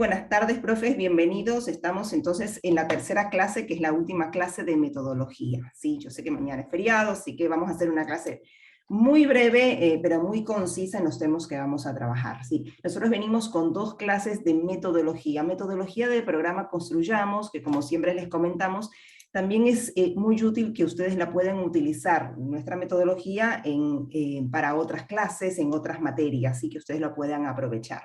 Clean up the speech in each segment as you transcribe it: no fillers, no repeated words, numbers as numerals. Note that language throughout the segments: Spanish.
buenas tardes, profes, bienvenidos. Estamos entonces en la tercera clase, que es la última clase de metodología. Sí, yo sé que mañana es feriado, así que vamos a hacer una clase muy breve, pero muy concisa en los temas que vamos a trabajar. Sí, nosotros venimos con dos clases de metodología. Metodología del programa Construyamos, que como siempre les comentamos, también es muy útil que ustedes la puedan utilizar, nuestra metodología, para otras clases, en otras materias, así que ustedes la puedan aprovechar.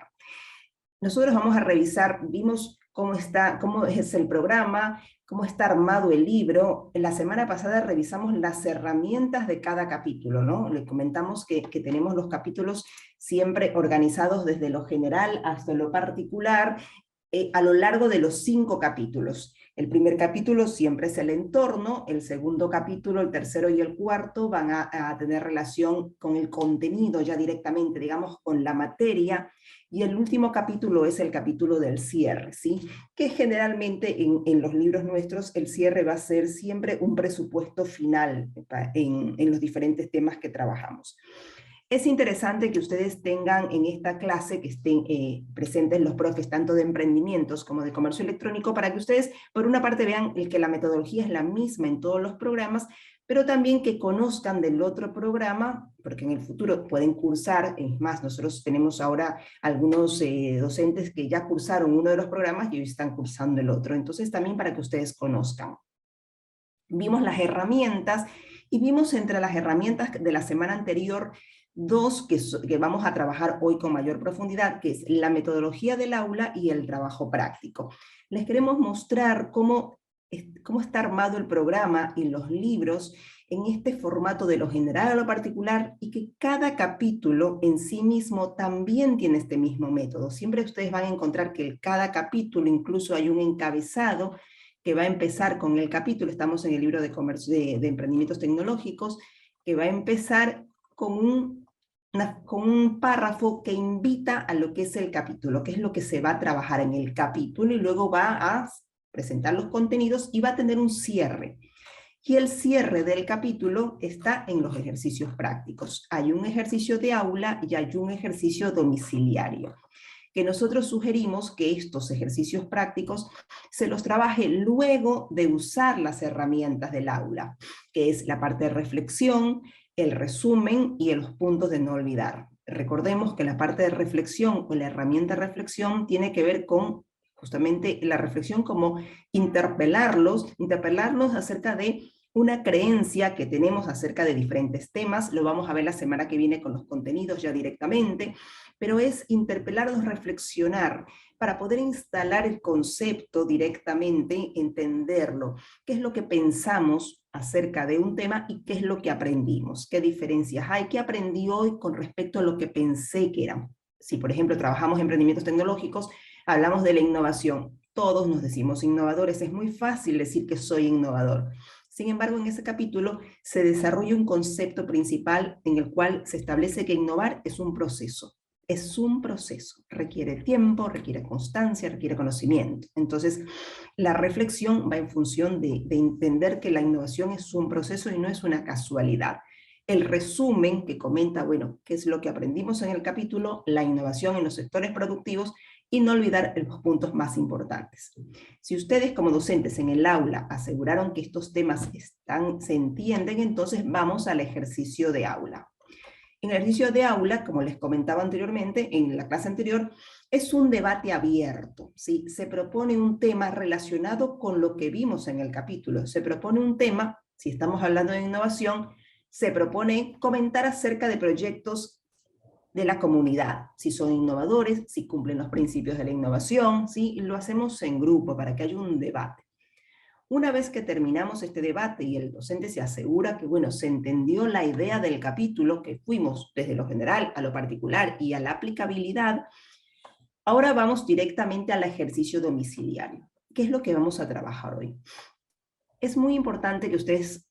Nosotros vamos a revisar, vimos cómo es el programa, cómo está armado el libro. La semana pasada revisamos las herramientas de cada capítulo, ¿no? Le comentamos que tenemos los capítulos siempre organizados desde lo general hasta lo particular, a lo largo de los 5 capítulos. El primer capítulo siempre es el entorno, el segundo capítulo, el tercero y el cuarto van a tener relación con el contenido ya directamente, digamos, con la materia, y el último capítulo es el capítulo del cierre, ¿sí? Que generalmente en los libros nuestros el cierre va a ser siempre un presupuesto final en los diferentes temas que trabajamos. Es interesante que ustedes tengan en esta clase, que estén presentes los profes tanto de emprendimientos como de comercio electrónico, para que ustedes por una parte vean que la metodología es la misma en todos los programas, pero también que conozcan del otro programa, porque en el futuro pueden cursar. Es más, nosotros tenemos ahora algunos docentes que ya cursaron uno de los programas y hoy están cursando el otro, entonces también para que ustedes conozcan. Vimos las herramientas, y vimos entre las herramientas de la semana anterior dos que vamos a trabajar hoy con mayor profundidad, que es la metodología del aula y el trabajo práctico. Les queremos mostrar cómo está armado el programa y los libros en este formato de lo general a lo particular, y que cada capítulo en sí mismo también tiene este mismo método. Siempre ustedes van a encontrar que en cada capítulo incluso hay un encabezado que va a empezar con el capítulo. Estamos en el libro de emprendimientos tecnológicos, que va a empezar con un párrafo que invita a lo que es el capítulo, que es lo que se va a trabajar en el capítulo, y luego va a presentar los contenidos y va a tener un cierre. Y el cierre del capítulo está en los ejercicios prácticos. Hay un ejercicio de aula y hay un ejercicio domiciliario, que nosotros sugerimos que estos ejercicios prácticos se los trabaje luego de usar las herramientas del aula, que es la parte de reflexión, el resumen y los puntos de no olvidar. Recordemos que la parte de reflexión o la herramienta de reflexión tiene que ver con justamente la reflexión, como interpelarlos acerca de una creencia que tenemos acerca de diferentes temas. Lo vamos a ver la semana que viene con los contenidos ya directamente, pero es interpelarlos, reflexionar, para poder instalar el concepto directamente, entenderlo, qué es lo que pensamos acerca de un tema y qué es lo que aprendimos, qué diferencias hay, qué aprendí hoy con respecto a lo que pensé que era. Si por ejemplo trabajamos emprendimientos tecnológicos, hablamos de la innovación, todos nos decimos innovadores, es muy fácil decir que soy innovador. Sin embargo, en ese capítulo se desarrolla un concepto principal en el cual se establece que innovar es un proceso. Es un proceso, requiere tiempo, requiere constancia, requiere conocimiento. Entonces, la reflexión va en función de entender que la innovación es un proceso y no es una casualidad. El resumen que comenta, bueno, qué es lo que aprendimos en el capítulo, la innovación en los sectores productivos, y no olvidar los puntos más importantes. Si ustedes como docentes en el aula aseguraron que estos temas se entienden, entonces vamos al ejercicio de aula. En el ejercicio de aula, como les comentaba anteriormente, en la clase anterior, es un debate abierto, ¿sí? Se propone un tema relacionado con lo que vimos en el capítulo. Se propone un tema, si estamos hablando de innovación, se propone comentar acerca de proyectos de la comunidad, si son innovadores, si cumplen los principios de la innovación, ¿sí? Y lo hacemos en grupo para que haya un debate. Una vez que terminamos este debate y el docente se asegura que, bueno, se entendió la idea del capítulo, que fuimos desde lo general a lo particular y a la aplicabilidad, ahora vamos directamente al ejercicio domiciliario. ¿Qué es lo que vamos a trabajar hoy? Es muy importante que ustedes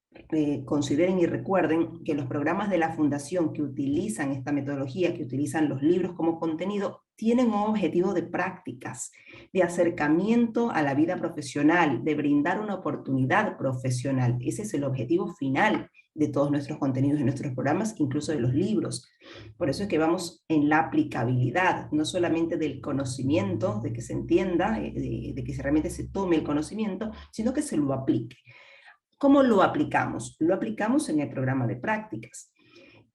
consideren y recuerden que los programas de la Fundación que utilizan esta metodología, que utilizan los libros como contenido, tienen un objetivo de prácticas, de acercamiento a la vida profesional, de brindar una oportunidad profesional. Ese es el objetivo final de todos nuestros contenidos, de nuestros programas, incluso de los libros. Por eso es que vamos en la aplicabilidad, no solamente del conocimiento, de que se entienda, de que realmente se tome el conocimiento, sino que se lo aplique. ¿Cómo lo aplicamos? Lo aplicamos en el programa de prácticas.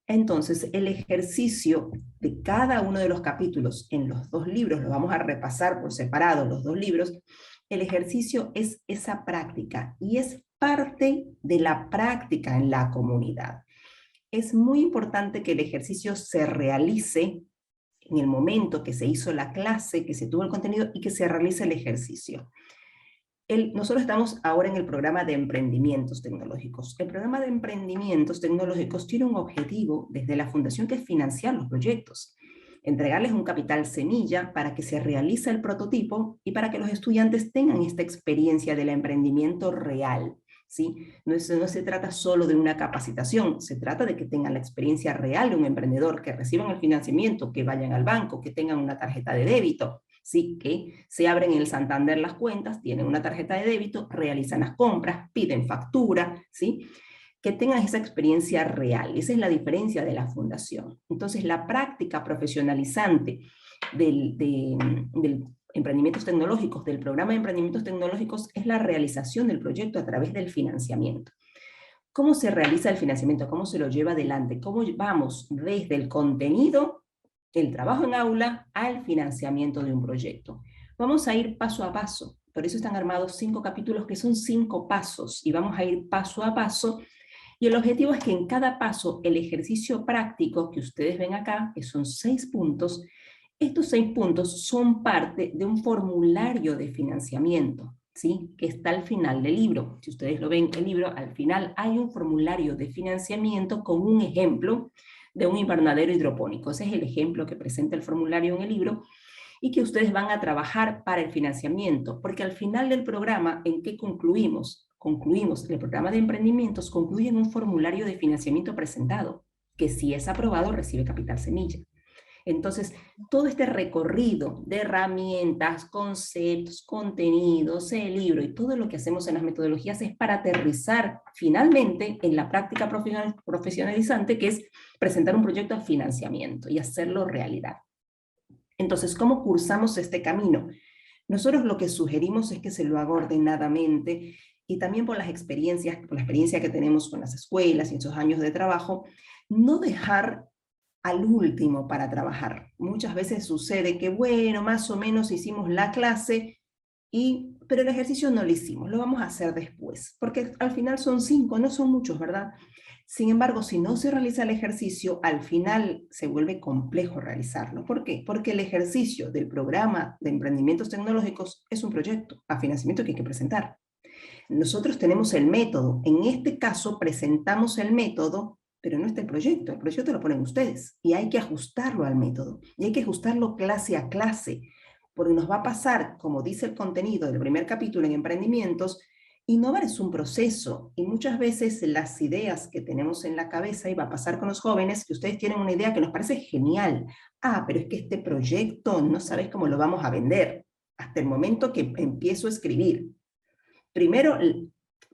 Entonces, el ejercicio de cada uno de los capítulos en los 2 libros, lo vamos a repasar por separado los 2 libros, el ejercicio es esa práctica y es parte de la práctica en la comunidad. Es muy importante que el ejercicio se realice en el momento que se hizo la clase, que se tuvo el contenido y que se realice el ejercicio. Nosotros estamos ahora en el programa de emprendimientos tecnológicos. El programa de emprendimientos tecnológicos tiene un objetivo desde la fundación que es financiar los proyectos, entregarles un capital semilla para que se realice el prototipo y para que los estudiantes tengan esta experiencia del emprendimiento real. ¿Sí? No se trata solo de una capacitación, se trata de que tengan la experiencia real de un emprendedor, que reciban el financiamiento, que vayan al banco, que tengan una tarjeta de débito, ¿sí? Que se abren en el Santander las cuentas, tienen una tarjeta de débito, realizan las compras, piden factura, ¿sí? Que tengan esa experiencia real. Esa es la diferencia de la fundación. Entonces, la práctica profesionalizante del emprendimientos tecnológicos, del programa de emprendimientos tecnológicos, es la realización del proyecto a través del financiamiento. ¿Cómo se realiza el financiamiento? ¿Cómo se lo lleva adelante? ¿Cómo vamos desde el contenido, el trabajo en aula, al financiamiento de un proyecto? Vamos a ir paso a paso. Por eso están armados 5 capítulos que son 5 pasos, y vamos a ir paso a paso. Y el objetivo es que en cada paso, el ejercicio práctico que ustedes ven acá, que son 6 puntos, estos 6 puntos son parte de un formulario de financiamiento, ¿sí? Que está al final del libro. Si ustedes lo ven, el libro, al final hay un formulario de financiamiento con un ejemplo de un invernadero hidropónico. Ese es el ejemplo que presenta el formulario en el libro y que ustedes van a trabajar para el financiamiento, porque al final del programa, ¿en qué concluimos? Concluimos, el programa de emprendimientos concluye en un formulario de financiamiento presentado, que si es aprobado recibe capital semilla. Entonces, todo este recorrido de herramientas, conceptos, contenidos, el libro y todo lo que hacemos en las metodologías es para aterrizar finalmente en la práctica profesionalizante, que es presentar un proyecto a financiamiento y hacerlo realidad. Entonces, ¿cómo cursamos este camino? Nosotros lo que sugerimos es que se lo haga ordenadamente y también por la experiencia que tenemos con las escuelas y esos años de trabajo, no dejar al último para trabajar. Muchas veces sucede que, bueno, más o menos hicimos la clase, pero el ejercicio no lo hicimos, lo vamos a hacer después, porque al final son 5, no son muchos, ¿verdad? Sin embargo, si no se realiza el ejercicio, al final se vuelve complejo realizarlo. ¿Por qué? Porque el ejercicio del programa de emprendimientos tecnológicos es un proyecto a financiamiento que hay que presentar. Nosotros tenemos el método, en este caso presentamos el método, pero no está el proyecto lo ponen ustedes, y hay que ajustarlo al método, y hay que ajustarlo clase a clase, porque nos va a pasar, como dice el contenido del primer capítulo en emprendimientos, innovar es un proceso, y muchas veces las ideas que tenemos en la cabeza, y va a pasar con los jóvenes, que ustedes tienen una idea que nos parece genial, pero es que este proyecto no sabes cómo lo vamos a vender, hasta el momento que empiezo a escribir. Primero,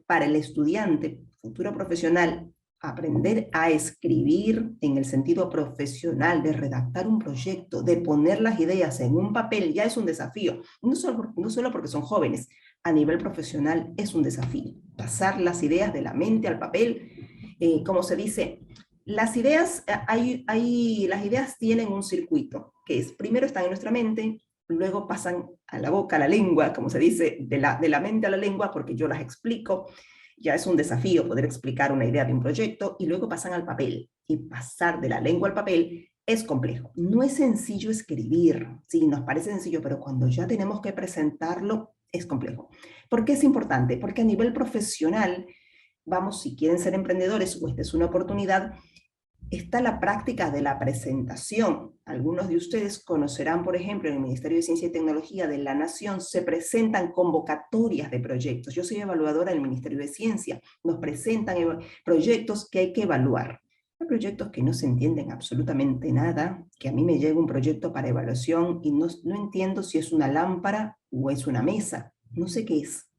para el estudiante, futuro profesional, aprender a escribir en el sentido profesional, de redactar un proyecto, de poner las ideas en un papel, ya es un desafío. No solo porque son jóvenes, a nivel profesional es un desafío. Pasar las ideas de la mente al papel, como se dice, las ideas tienen un circuito, que es, primero están en nuestra mente, luego pasan a la boca, a la lengua, como se dice, de la mente a la lengua, porque yo las explico. Ya es un desafío poder explicar una idea de un proyecto, y luego pasan al papel. Y pasar de la lengua al papel es complejo. No es sencillo escribir, sí, nos parece sencillo, pero cuando ya tenemos que presentarlo, es complejo. ¿Por qué es importante? Porque a nivel profesional, vamos, si quieren ser emprendedores, o esta es una oportunidad, está la práctica de la presentación. Algunos de ustedes conocerán, por ejemplo, en el Ministerio de Ciencia y Tecnología de la Nación se presentan convocatorias de proyectos. Yo soy evaluadora del Ministerio de Ciencia. Nos presentan proyectos que hay que evaluar. Hay proyectos que no se entienden absolutamente nada, que a mí me llega un proyecto para evaluación y no entiendo si es una lámpara o es una mesa. No sé qué es.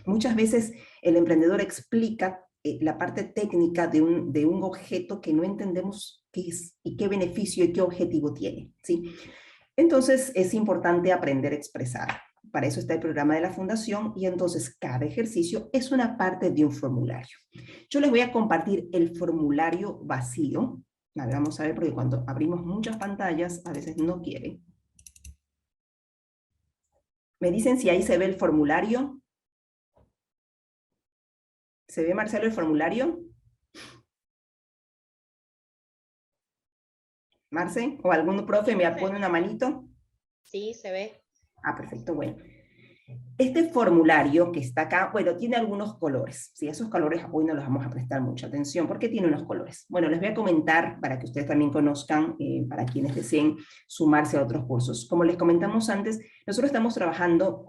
Muchas veces el emprendedor explica la parte técnica de un objeto que no entendemos qué es y qué beneficio y qué objetivo tiene, ¿sí? Entonces es importante aprender a expresar. Para eso está el programa de la Fundación y entonces cada ejercicio es una parte de un formulario. Yo les voy a compartir el formulario vacío. A ver, vamos a ver, porque cuando abrimos muchas pantallas a veces no quiere. ¿Me dicen si ahí se ve el formulario? ¿Se ve, Marcelo, el formulario? ¿Marce? ¿O algún profe me pone una manito? Sí, se ve. Ah, perfecto, bueno. Este formulario que está acá, bueno, tiene algunos colores. ¿Sí? Esos colores hoy no los vamos a prestar mucha atención porque tiene unos colores. Bueno, les voy a comentar para que ustedes también conozcan, para quienes deseen sumarse a otros cursos. Como les comentamos antes, nosotros estamos trabajando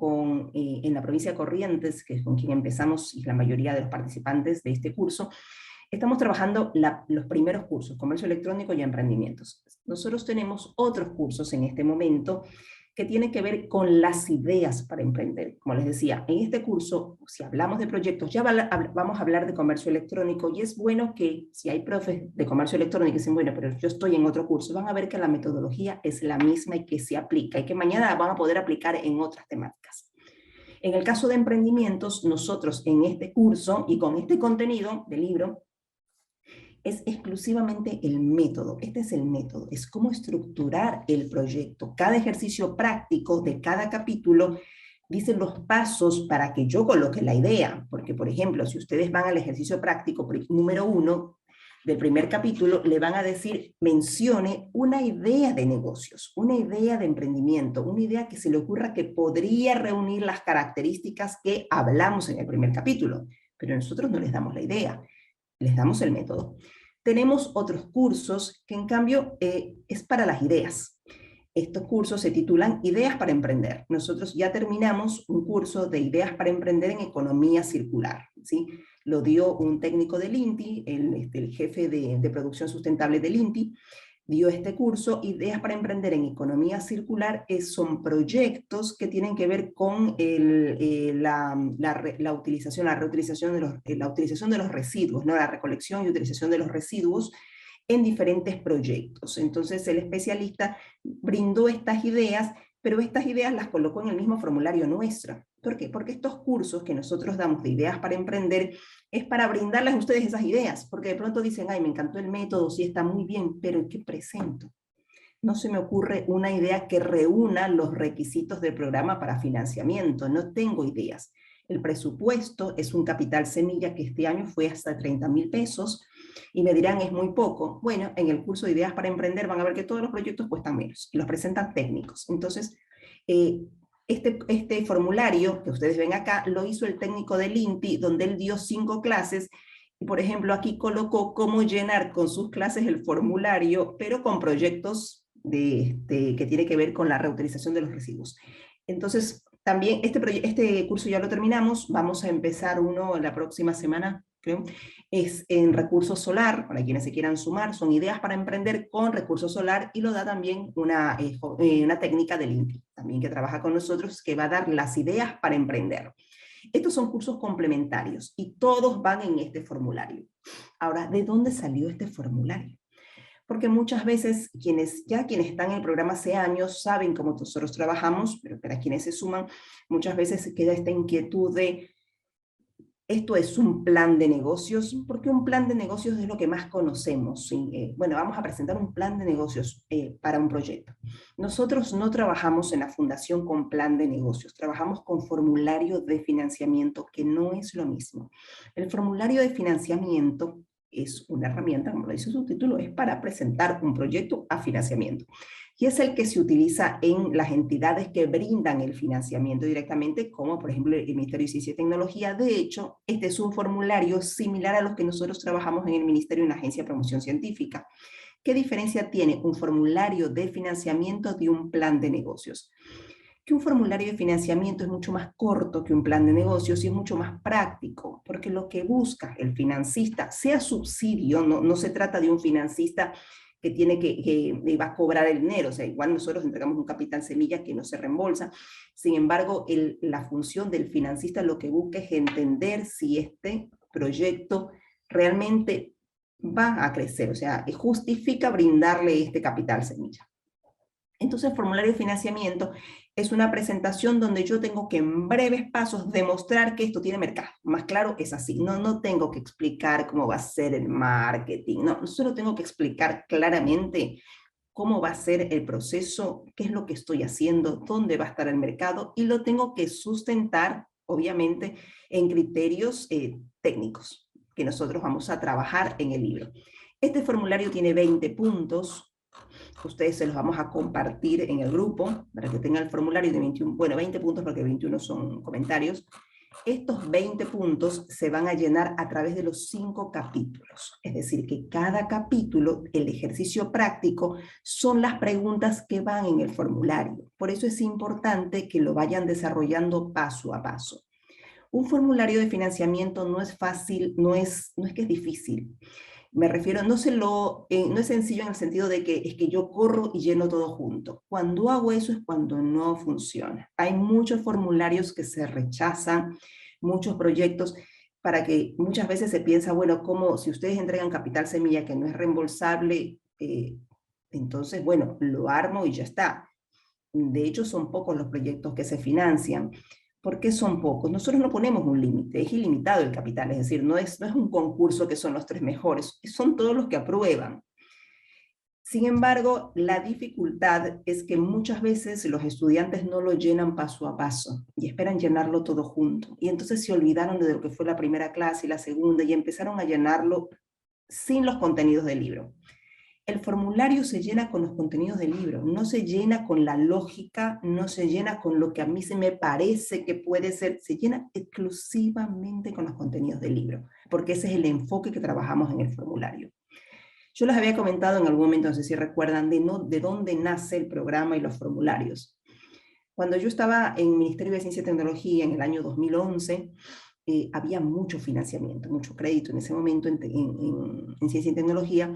en la provincia de Corrientes, que es con quien empezamos y la mayoría de los participantes de este curso. Estamos trabajando los primeros cursos, comercio electrónico y emprendimientos. Nosotros tenemos otros cursos en este momento que tienen que ver con las ideas para emprender. Como les decía, en este curso, si hablamos de proyectos, ya vamos a hablar de comercio electrónico, y es bueno que si hay profes de comercio electrónico que dicen, bueno, pero yo estoy en otro curso, van a ver que la metodología es la misma y que se aplica, y que mañana la van a poder aplicar en otras temáticas. En el caso de emprendimientos, nosotros en este curso y con este contenido del libro, es exclusivamente el método. Este es el método, es cómo estructurar el proyecto. Cada ejercicio práctico de cada capítulo dice los pasos para que yo coloque la idea, porque por ejemplo, si ustedes van al ejercicio práctico número 1 del primer capítulo, le van a decir, mencione una idea de negocios, una idea de emprendimiento, una idea que se le ocurra que podría reunir las características que hablamos en el primer capítulo, pero nosotros no les damos la idea, les damos el método. Tenemos otros cursos que en cambio es para las ideas. Estos cursos se titulan Ideas para Emprender. Nosotros ya terminamos un curso de Ideas para Emprender en Economía Circular, ¿sí? Lo dio un técnico del INTI, el jefe de producción sustentable del INTI, dio este curso. Ideas para Emprender en Economía Circular son proyectos que tienen que ver con la utilización, la reutilización la utilización de los residuos, ¿no? La recolección y utilización de los residuos en diferentes proyectos. Entonces el especialista brindó estas ideas, pero estas ideas las colocó en el mismo formulario nuestro. ¿Por qué? Porque estos cursos que nosotros damos de Ideas para Emprender es para brindarles a ustedes esas ideas, porque de pronto dicen, ay, me encantó el método, sí está muy bien, pero ¿qué presento? No se me ocurre una idea que reúna los requisitos del programa para financiamiento, no tengo ideas. El presupuesto es un capital semilla que este año fue hasta 30.000 pesos, y me dirán, es muy poco. Bueno, en el curso de Ideas para Emprender van a ver que todos los proyectos cuestan menos, y los presentan técnicos. Entonces, este formulario que ustedes ven acá, lo hizo el técnico del INTI, donde él dio 5 clases, y por ejemplo aquí colocó cómo llenar con sus clases el formulario, pero con proyectos que tiene que ver con la reutilización de los residuos. Entonces, también este curso ya lo terminamos, vamos a empezar uno la próxima semana, creo, es en recurso solar, para quienes se quieran sumar, son ideas para emprender con recurso solar, y lo da también una técnica del INTI, también que trabaja con nosotros, que va a dar las ideas para emprender. Estos son cursos complementarios y todos van en este formulario. Ahora, ¿de dónde salió este formulario? Porque muchas veces quienes están en el programa hace años saben cómo nosotros trabajamos, pero para quienes se suman, muchas veces se queda esta inquietud de, ¿esto es un plan de negocios? Porque un plan de negocios es lo que más conocemos. ¿Sí? Bueno, vamos a presentar un plan de negocios para un proyecto. Nosotros no trabajamos en la fundación con plan de negocios, trabajamos con formulario de financiamiento, que no es lo mismo. El formulario de financiamiento es una herramienta, como lo dice su título, es para presentar un proyecto a financiamiento. Y es el que se utiliza en las entidades que brindan el financiamiento directamente, como por ejemplo el Ministerio de Ciencia y Tecnología. De hecho, este es un formulario similar a los que nosotros trabajamos en el Ministerio en la Agencia de Promoción Científica. ¿Qué diferencia tiene un formulario de financiamiento de un plan de negocios? Que un formulario de financiamiento es mucho más corto que un plan de negocios y es mucho más práctico, porque lo que busca el financista, sea subsidio, no se trata de un financista que que va a cobrar el dinero, o sea, igual nosotros entregamos un capital semilla que no se reembolsa. Sin embargo, la función del financista lo que busca es entender si proyecto realmente va a crecer, o sea, justifica brindarle este capital semilla. Entonces, el formulario de financiamiento es una presentación donde yo tengo que en breves pasos demostrar que esto tiene mercado. Más claro, es así. No tengo que explicar cómo va a ser el marketing, no, solo tengo que explicar claramente cómo va a ser el proceso, qué es lo que estoy haciendo, dónde va a estar el mercado, y lo tengo que sustentar, obviamente, en criterios técnicos que nosotros vamos a trabajar en el libro. Este formulario tiene 20 puntos. Ustedes se los vamos a compartir en el grupo para que tengan el formulario de 21, bueno, 20 puntos porque 21 son comentarios. Estos 20 puntos se van a llenar a través de los 5 capítulos. Es decir, que cada capítulo, el ejercicio práctico, son las preguntas que van en el formulario. Por eso es importante que lo vayan desarrollando paso a paso. Un formulario de financiamiento no es fácil, no es que es difícil. Me refiero, no es sencillo en el sentido de que es que yo corro y lleno todo junto. Cuando hago eso es cuando no funciona. Hay muchos formularios que se rechazan, muchos proyectos, para que muchas veces se piensa, bueno, como si ustedes entregan capital semilla que no es reembolsable, entonces, bueno, lo armo y ya está. De hecho, son pocos los proyectos que se financian. ¿Por qué son pocos? Nosotros no ponemos un límite, es ilimitado el capital, es decir, no es un concurso que son los 3 mejores, son todos los que aprueban. Sin embargo, la dificultad es que muchas veces los estudiantes no lo llenan paso a paso y esperan llenarlo todo junto. Y entonces se olvidaron de lo que fue la primera clase y la segunda y empezaron a llenarlo sin los contenidos del libro. El formulario se llena con los contenidos del libro, no se llena con la lógica, no se llena con lo que a mí se me parece que puede ser, se llena exclusivamente con los contenidos del libro, porque ese es el enfoque que trabajamos en el formulario. Yo les había comentado en algún momento, no sé si recuerdan, de dónde nace el programa y los formularios. Cuando yo estaba en el Ministerio de Ciencia y Tecnología en el año 2011, había mucho financiamiento, mucho crédito en ese momento en Ciencia y Tecnología.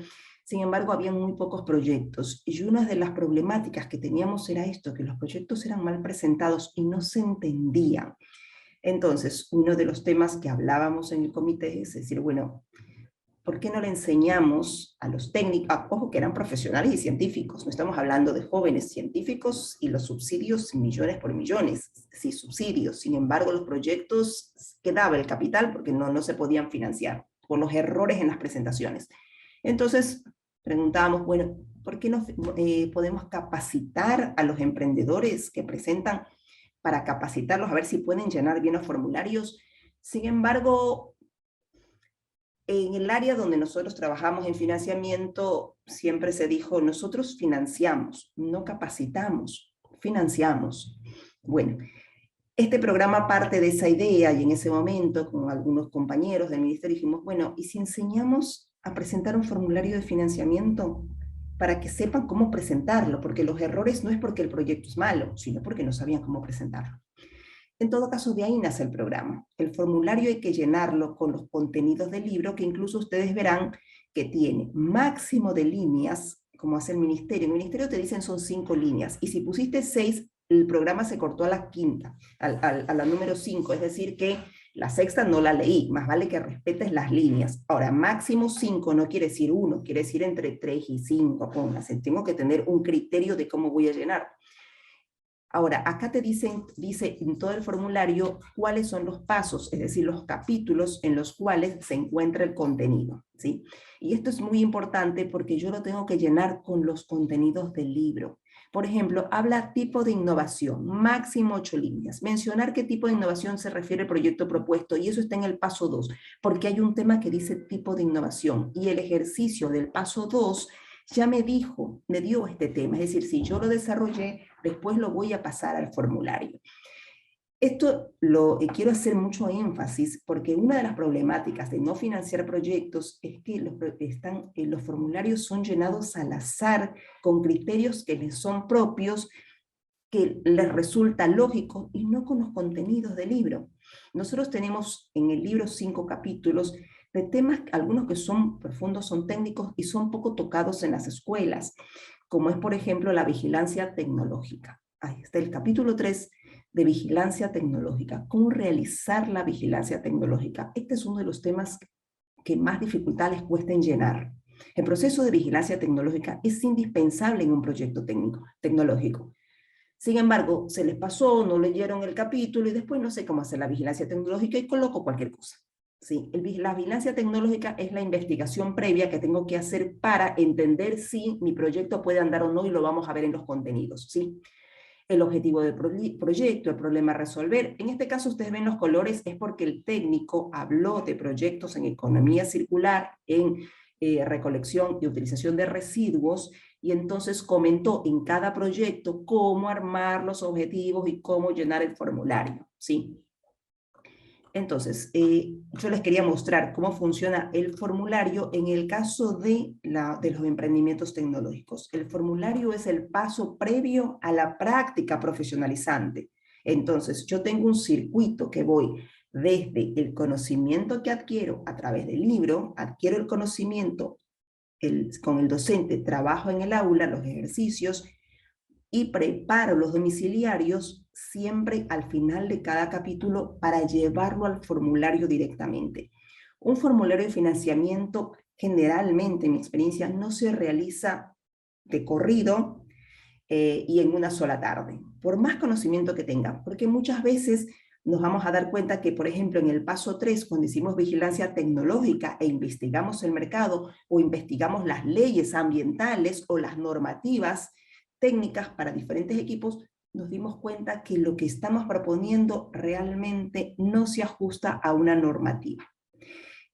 Sin embargo, había muy pocos proyectos, y una de las problemáticas que teníamos era esto, que los proyectos eran mal presentados y no se entendían. Entonces, uno de los temas que hablábamos en el comité es decir, bueno, ¿por qué no le enseñamos a los técnicos, ojo que eran profesionales y científicos, no estamos hablando de jóvenes científicos y los subsidios millones por millones, sí, subsidios, sin embargo los proyectos quedaba el capital porque no se podían financiar por los errores en las presentaciones. Entonces preguntábamos, bueno, ¿por qué no podemos capacitar a los emprendedores que presentan para capacitarlos a ver si pueden llenar bien los formularios? Sin embargo, en el área donde nosotros trabajamos en financiamiento, siempre se dijo, nosotros financiamos, no capacitamos, financiamos. Bueno, este programa parte de esa idea y en ese momento con algunos compañeros del ministerio dijimos, bueno, ¿y si enseñamos a presentar un formulario de financiamiento para que sepan cómo presentarlo? Porque los errores no es porque el proyecto es malo, sino porque no sabían cómo presentarlo. En todo caso, de ahí nace el programa. El formulario hay que llenarlo con los contenidos del libro, que incluso ustedes verán que tiene máximo de líneas, como hace el ministerio. En el ministerio te dicen son 5 líneas, y si pusiste 6, el programa se cortó a la quinta, a la número 5, es decir que la sexta no la leí, más vale que respetes las líneas. Ahora, máximo 5 no quiere decir 1, quiere decir entre 3 y 5, póngase. Tengo que tener un criterio de cómo voy a llenar. Ahora, acá te dice en todo el formulario cuáles son los pasos, es decir, los capítulos en los cuales se encuentra el contenido, ¿sí? Y esto es muy importante porque yo lo tengo que llenar con los contenidos del libro. Por ejemplo, habla tipo de innovación, máximo 8 líneas. Mencionar qué tipo de innovación se refiere el proyecto propuesto, y eso está en el paso 2, porque hay un tema que dice tipo de innovación, y el ejercicio del paso 2 ya me dio este tema, es decir, si yo lo desarrollé, después lo voy a pasar al formulario. Esto lo quiero hacer mucho énfasis porque una de las problemáticas de no financiar proyectos es que los formularios son llenados al azar con criterios que les son propios, que les resulta lógico y no con los contenidos del libro. Nosotros tenemos en el libro 5 capítulos de temas, algunos que son profundos, son técnicos y son poco tocados en las escuelas, como es por ejemplo la vigilancia tecnológica. Ahí está el capítulo 3, de vigilancia tecnológica. ¿Cómo realizar la vigilancia tecnológica? Este es uno de los temas que más dificultad les cuesta en llenar. El proceso de vigilancia tecnológica es indispensable en un proyecto tecnológico. Sin embargo, se les pasó, no leyeron el capítulo y después no sé cómo hacer la vigilancia tecnológica y coloco cualquier cosa. ¿Sí? La vigilancia tecnológica es la investigación previa que tengo que hacer para entender si mi proyecto puede andar o no, y lo vamos a ver en los contenidos. ¿Sí? El objetivo del proyecto, el problema a resolver. En este caso ustedes ven los colores, es porque el técnico habló de proyectos en economía circular, en recolección y utilización de residuos, y entonces comentó en cada proyecto cómo armar los objetivos y cómo llenar el formulario, ¿sí? Entonces, yo les quería mostrar cómo funciona el formulario en el caso de los emprendimientos tecnológicos. El formulario es el paso previo a la práctica profesionalizante. Entonces, yo tengo un circuito que voy desde el conocimiento que adquiero a través del libro, adquiero el conocimiento con el docente, trabajo en el aula, los ejercicios, y preparo los domiciliarios siempre al final de cada capítulo para llevarlo al formulario directamente. Un formulario de financiamiento generalmente, en mi experiencia, no se realiza de corrido y en una sola tarde, por más conocimiento que tenga, porque muchas veces nos vamos a dar cuenta que, por ejemplo, en el paso 3, cuando hicimos vigilancia tecnológica e investigamos el mercado o investigamos las leyes ambientales o las normativas técnicas para diferentes equipos, nos dimos cuenta que lo que estamos proponiendo realmente no se ajusta a una normativa.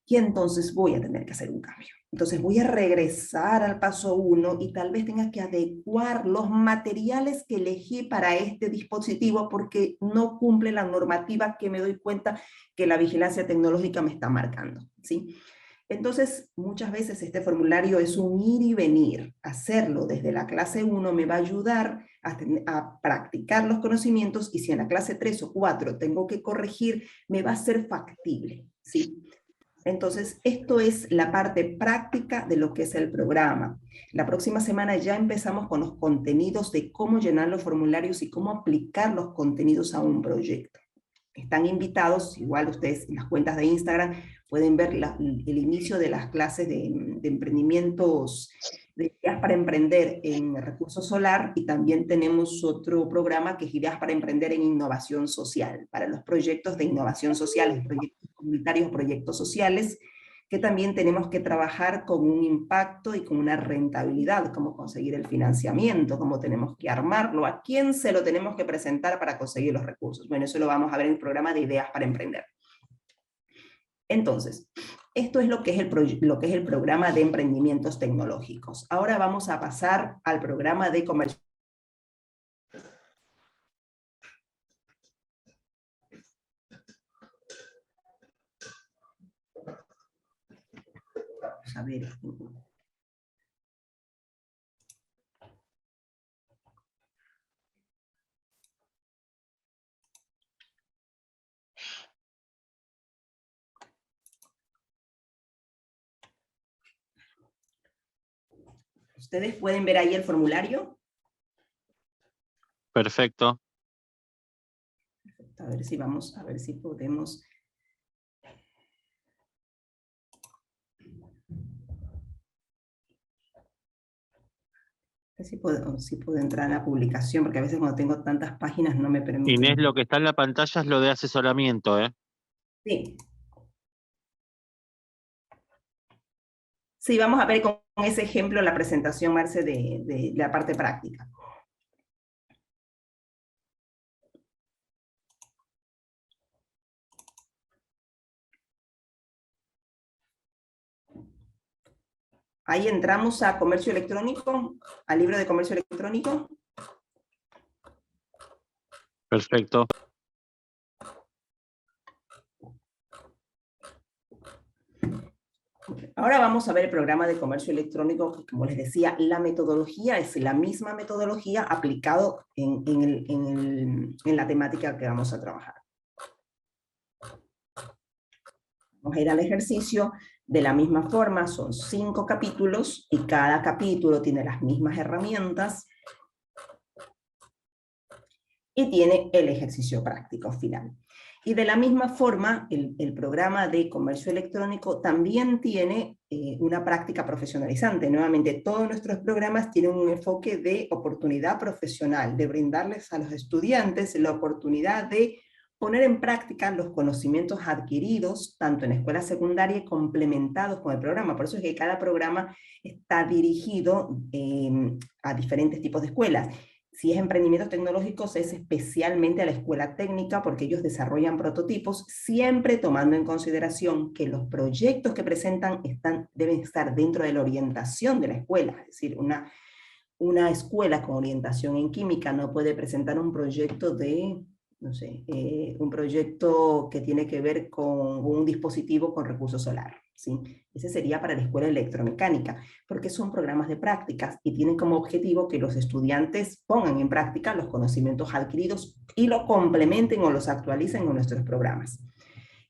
Y entonces voy a tener que hacer un cambio. Entonces voy a regresar al paso 1 y tal vez tenga que adecuar los materiales que elegí para este dispositivo porque no cumple la normativa que me doy cuenta que la vigilancia tecnológica me está marcando, ¿sí? Entonces, muchas veces este formulario es un ir y venir. Hacerlo desde la clase 1 me va a ayudar a practicar los conocimientos, y si en la clase 3 o 4 tengo que corregir, me va a ser factible, ¿sí? Entonces, esto es la parte práctica de lo que es el programa. La próxima semana ya empezamos con los contenidos de cómo llenar los formularios y cómo aplicar los contenidos a un proyecto. Están invitados, igual ustedes en las cuentas de Instagram pueden ver el inicio de las clases de emprendimientos, de ideas para emprender en recursos solar, y también tenemos otro programa que es ideas para emprender en innovación social, para los proyectos de innovación social, proyectos comunitarios, proyectos sociales, que también tenemos que trabajar con un impacto y con una rentabilidad, cómo conseguir el financiamiento, cómo tenemos que armarlo, a quién se lo tenemos que presentar para conseguir los recursos. Bueno, eso lo vamos a ver en el programa de ideas para emprender. Entonces, esto es lo que es el programa de emprendimientos tecnológicos. Ahora vamos a pasar al programa de comercio. Vamos a ver. ¿Ustedes pueden ver ahí el formulario? Perfecto. A ver si vamos, a ver si podemos. Si puedo entrar a la publicación, porque a veces cuando tengo tantas páginas no me permite. Inés, lo que está en la pantalla es lo de asesoramiento, ¿eh? Sí. Sí, vamos a ver con ese ejemplo la presentación, Marce, de la parte práctica. Ahí entramos a comercio electrónico, al libro de comercio electrónico. Perfecto. Ahora vamos a ver el programa de comercio electrónico, que, como les decía, la metodología es la misma metodología aplicado en la temática que vamos a trabajar. Vamos a ir al ejercicio de la misma forma, son 5 capítulos y cada capítulo tiene las mismas herramientas. y tiene el ejercicio práctico final. Y de la misma forma, el programa de comercio electrónico también tiene una práctica profesionalizante. Nuevamente, todos nuestros programas tienen un enfoque de oportunidad profesional, de brindarles a los estudiantes la oportunidad de poner en práctica los conocimientos adquiridos, tanto en escuela secundaria, complementados con el programa. Por eso es que cada programa está dirigido a diferentes tipos de escuelas. Si es emprendimientos tecnológicos, es especialmente a la escuela técnica, porque ellos desarrollan prototipos, siempre tomando en consideración que los proyectos que presentan deben estar dentro de la orientación de la escuela. Es decir, una escuela con orientación en química no puede presentar un proyecto de, no sé, un proyecto que tiene que ver con un dispositivo con recurso solar, ¿sí? Ese sería para la escuela electromecánica, porque son programas de prácticas y tienen como objetivo que los estudiantes pongan en práctica los conocimientos adquiridos y lo complementen o los actualicen en nuestros programas.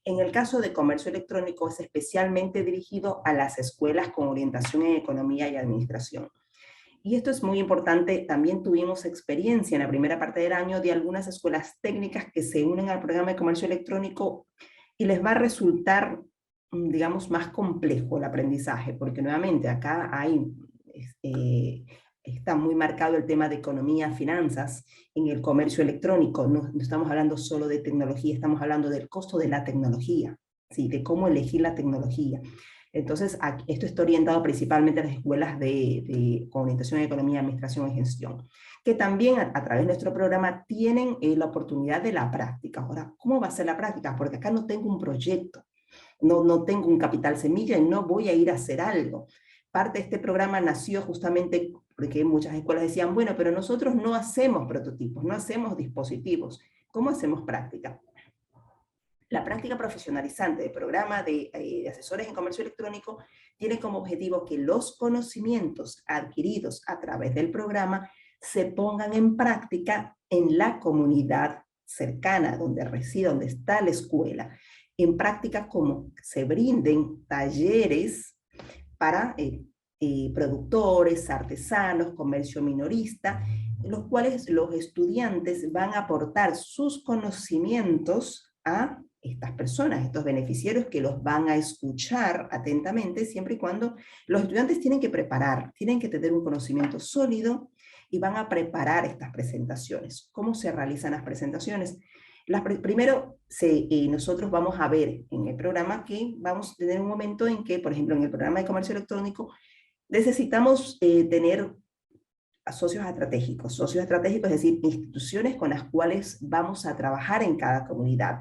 En el caso de comercio electrónico es especialmente dirigido a las escuelas con orientación en economía y administración. Y esto es muy importante, también tuvimos experiencia en la primera parte del año de algunas escuelas técnicas que se unen al programa de comercio electrónico y les va a resultar, digamos, más complejo el aprendizaje, porque nuevamente acá está muy marcado el tema de economía, finanzas en el comercio electrónico. No estamos hablando solo de tecnología, estamos hablando del costo de la tecnología, ¿sí? De cómo elegir la tecnología. Entonces, esto está orientado principalmente a las escuelas con orientación en economía, administración y gestión, que también a través de nuestro programa tienen la oportunidad de la práctica. Ahora, ¿cómo va a ser la práctica? Porque acá no tengo un proyecto, no tengo un capital semilla y no voy a ir a hacer algo. Parte de este programa nació justamente porque muchas escuelas decían, bueno, pero nosotros no hacemos prototipos, no hacemos dispositivos. ¿Cómo hacemos práctica? La práctica profesionalizante del programa de asesores en comercio electrónico tiene como objetivo que los conocimientos adquiridos a través del programa se pongan en práctica en la comunidad cercana donde reside, donde está la escuela. En práctica, como se brinden talleres para productores, artesanos, comercio minorista, en los cuales los estudiantes van a aportar sus conocimientos a estas personas, estos beneficiarios que los van a escuchar atentamente, siempre y cuando los estudiantes tienen que preparar, tienen que tener un conocimiento sólido y van a preparar estas presentaciones. ¿Cómo se realizan las presentaciones? Primero, nosotros vamos a ver en el programa que vamos a tener un momento en que, por ejemplo, en el programa de comercio electrónico, necesitamos tener socios estratégicos. Socios estratégicos, es decir, instituciones con las cuales vamos a trabajar en cada comunidad.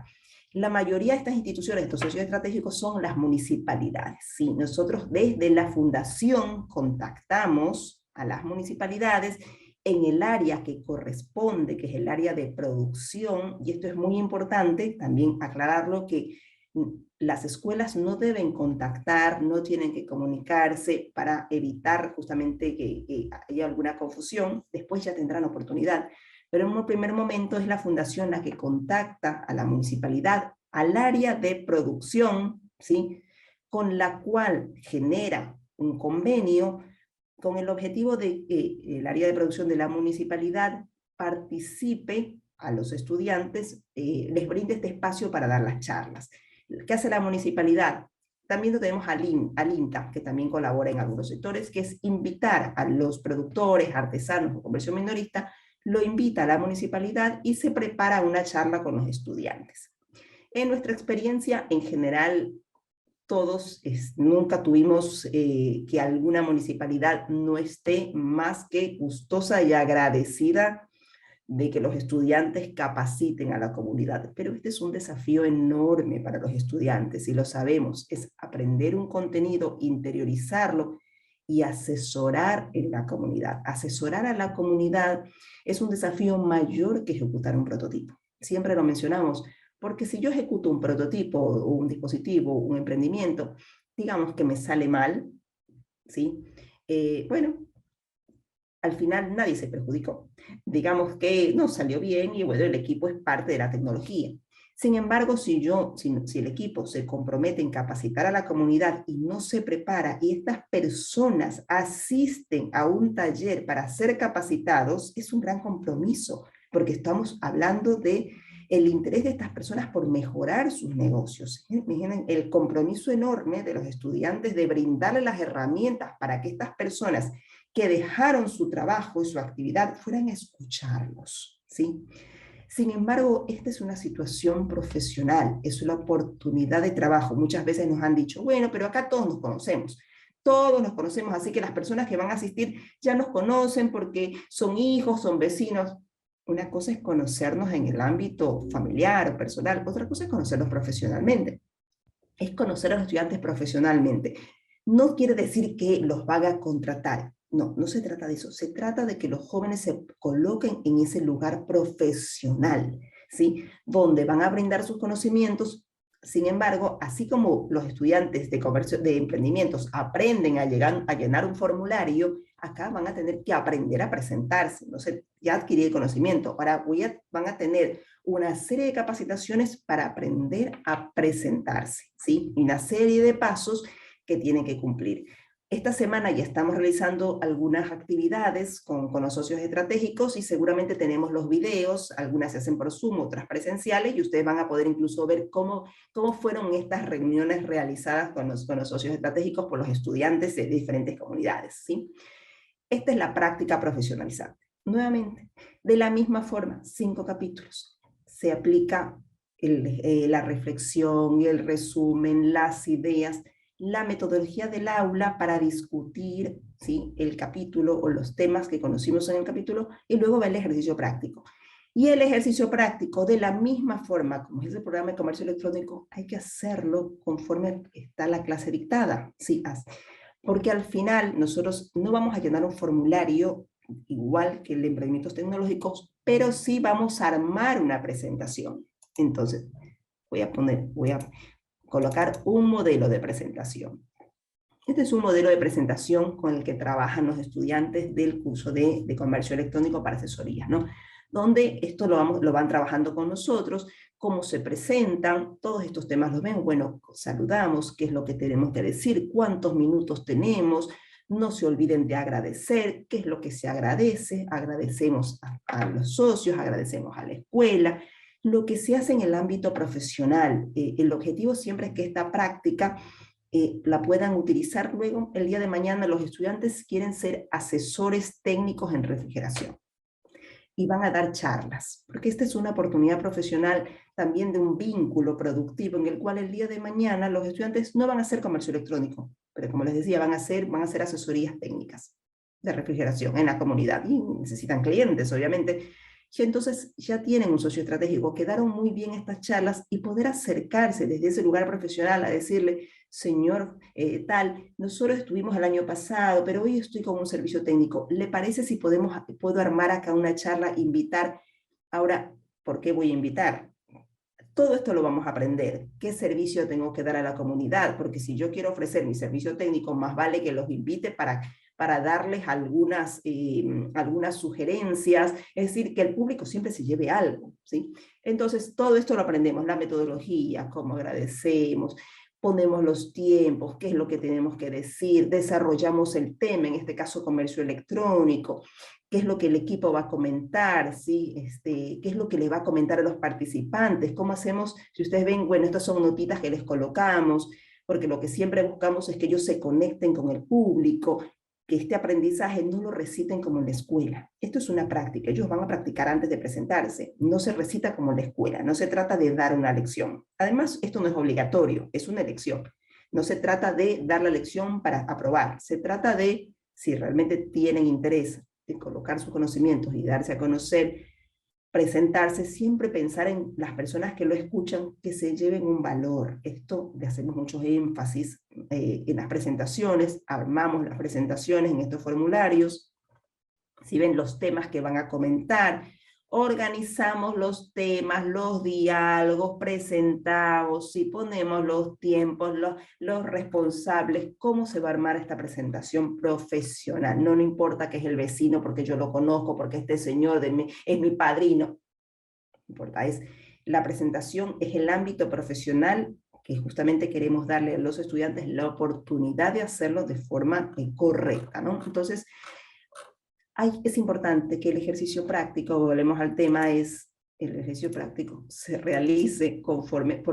La mayoría de estas instituciones, estos socios estratégicos, son las municipalidades. ¿Sí? Nosotros desde la fundación contactamos a las municipalidades en el área que corresponde, que es el área de producción, y esto es muy importante también aclararlo, que las escuelas no deben contactar, no tienen que comunicarse para evitar justamente que haya alguna confusión, después ya tendrán oportunidad. Pero en un primer momento es la fundación la que contacta a la municipalidad, al área de producción, ¿sí? Con la cual genera un convenio con el objetivo de que el área de producción de la municipalidad participe a los estudiantes, les brinde este espacio para dar las charlas. ¿Qué hace la municipalidad? También tenemos al INTA, que también colabora en algunos sectores, que es invitar a los productores, artesanos o comercio minorista, lo invita a la municipalidad y se prepara una charla con los estudiantes. En nuestra experiencia, en general, todos nunca tuvimos que alguna municipalidad no esté más que gustosa y agradecida de que los estudiantes capaciten a la comunidad. Pero este es un desafío enorme para los estudiantes, y lo sabemos, es aprender un contenido, interiorizarlo y asesorar en la comunidad. Asesorar a la comunidad es un desafío mayor que ejecutar un prototipo. Siempre lo mencionamos, porque si yo ejecuto un prototipo, un dispositivo, un emprendimiento, digamos que me sale mal, ¿sí? Bueno, al final nadie se perjudicó. Digamos que no salió bien y bueno, el equipo es parte de la tecnología. Sin embargo, si el equipo se compromete en capacitar a la comunidad y no se prepara, y estas personas asisten a un taller para ser capacitados, es un gran compromiso, porque estamos hablando de el interés de estas personas por mejorar sus negocios. Imaginen el compromiso enorme de los estudiantes de brindarles las herramientas para que estas personas que dejaron su trabajo y su actividad fueran a escucharlos, ¿sí? Sin embargo, esta es una situación profesional, es una oportunidad de trabajo. Muchas veces nos han dicho, bueno, pero acá todos nos conocemos, así que las personas que van a asistir ya nos conocen porque son hijos, son vecinos. Una cosa es conocernos en el ámbito familiar o personal, otra cosa es conocerlos profesionalmente. Es conocer a los estudiantes profesionalmente. No quiere decir que los van a contratar. No, no se trata de eso. Se trata de que los jóvenes se coloquen en ese lugar profesional, ¿sí? Donde van a brindar sus conocimientos. Sin embargo, así como los estudiantes de comercio, de emprendimientos aprenden a llenar un formulario, acá van a tener que aprender a presentarse. No sé, ya adquirí el conocimiento. Ahora van a tener una serie de capacitaciones para aprender a presentarse, ¿sí? Una serie de pasos que tienen que cumplir. Esta semana ya estamos realizando algunas actividades con los socios estratégicos y seguramente tenemos los videos, algunas se hacen por Zoom, otras presenciales, y ustedes van a poder incluso ver cómo fueron estas reuniones realizadas con los socios estratégicos por los estudiantes de diferentes comunidades, ¿sí? Esta es la práctica profesionalizante. Nuevamente, de la misma forma, 5 capítulos. Se aplica la reflexión, el resumen, las ideas, la metodología del aula para discutir, ¿sí?, el capítulo o los temas que conocimos en el capítulo, y luego va el ejercicio práctico. Y el ejercicio práctico, de la misma forma como es el programa de comercio electrónico, hay que hacerlo conforme está la clase dictada, ¿sí? Porque al final nosotros no vamos a llenar un formulario igual que el de emprendimientos tecnológicos, pero sí vamos a armar una presentación. Entonces, voy a colocar un modelo de presentación. Este es un modelo de presentación con el que trabajan los estudiantes del curso de comercio electrónico para asesorías, ¿no? Donde esto lo van trabajando con nosotros, cómo se presentan, todos estos temas los ven, bueno, saludamos, qué es lo que tenemos que decir, cuántos minutos tenemos, no se olviden de agradecer, qué es lo que se agradece, agradecemos a los socios, agradecemos a la escuela, lo que se hace en el ámbito profesional. El objetivo siempre es que esta práctica la puedan utilizar luego. El día de mañana los estudiantes quieren ser asesores técnicos en refrigeración y van a dar charlas, porque esta es una oportunidad profesional también de un vínculo productivo en el cual el día de mañana los estudiantes no van a hacer comercio electrónico, pero como les decía, van a hacer asesorías técnicas de refrigeración en la comunidad y necesitan clientes, obviamente. Y entonces ya tienen un socio estratégico, quedaron muy bien estas charlas y poder acercarse desde ese lugar profesional a decirle, señor tal, nosotros estuvimos el año pasado, pero hoy estoy con un servicio técnico, ¿le parece si puedo armar acá una charla, invitar? Ahora, ¿por qué voy a invitar? Todo esto lo vamos a aprender. ¿Qué servicio tengo que dar a la comunidad? Porque si yo quiero ofrecer mi servicio técnico, más vale que los invite para darles algunas sugerencias, es decir, que el público siempre se lleve algo, ¿sí? Entonces, todo esto lo aprendemos, la metodología, cómo agradecemos, ponemos los tiempos, qué es lo que tenemos que decir, desarrollamos el tema, en este caso comercio electrónico, qué es lo que el equipo va a comentar, ¿sí? Qué es lo que le va a comentar a los participantes, cómo hacemos, si ustedes ven, bueno, estas son notitas que les colocamos, porque lo que siempre buscamos es que ellos se conecten con el público, que este aprendizaje no lo reciten como en la escuela. Esto es una práctica, ellos van a practicar antes de presentarse, no se recita como en la escuela, no se trata de dar una lección. Además, esto no es obligatorio, es una elección. No se trata de dar la lección para aprobar, se trata de, si realmente tienen interés de colocar sus conocimientos y darse a conocer, presentarse, siempre pensar en las personas que lo escuchan, que se lleven un valor. Esto le hacemos mucho énfasis en las presentaciones, armamos las presentaciones en estos formularios, si ven los temas que van a comentar, organizamos los temas, los diálogos, presentamos, si ponemos los tiempos, los responsables, cómo se va a armar esta presentación profesional. No importa que es el vecino, porque yo lo conozco, porque este señor es mi padrino. No importa, la presentación es el ámbito profesional que justamente queremos darle a los estudiantes la oportunidad de hacerlo de forma correcta, ¿no? Entonces, Es importante que el ejercicio práctico, volvemos al tema, el ejercicio práctico se realice conforme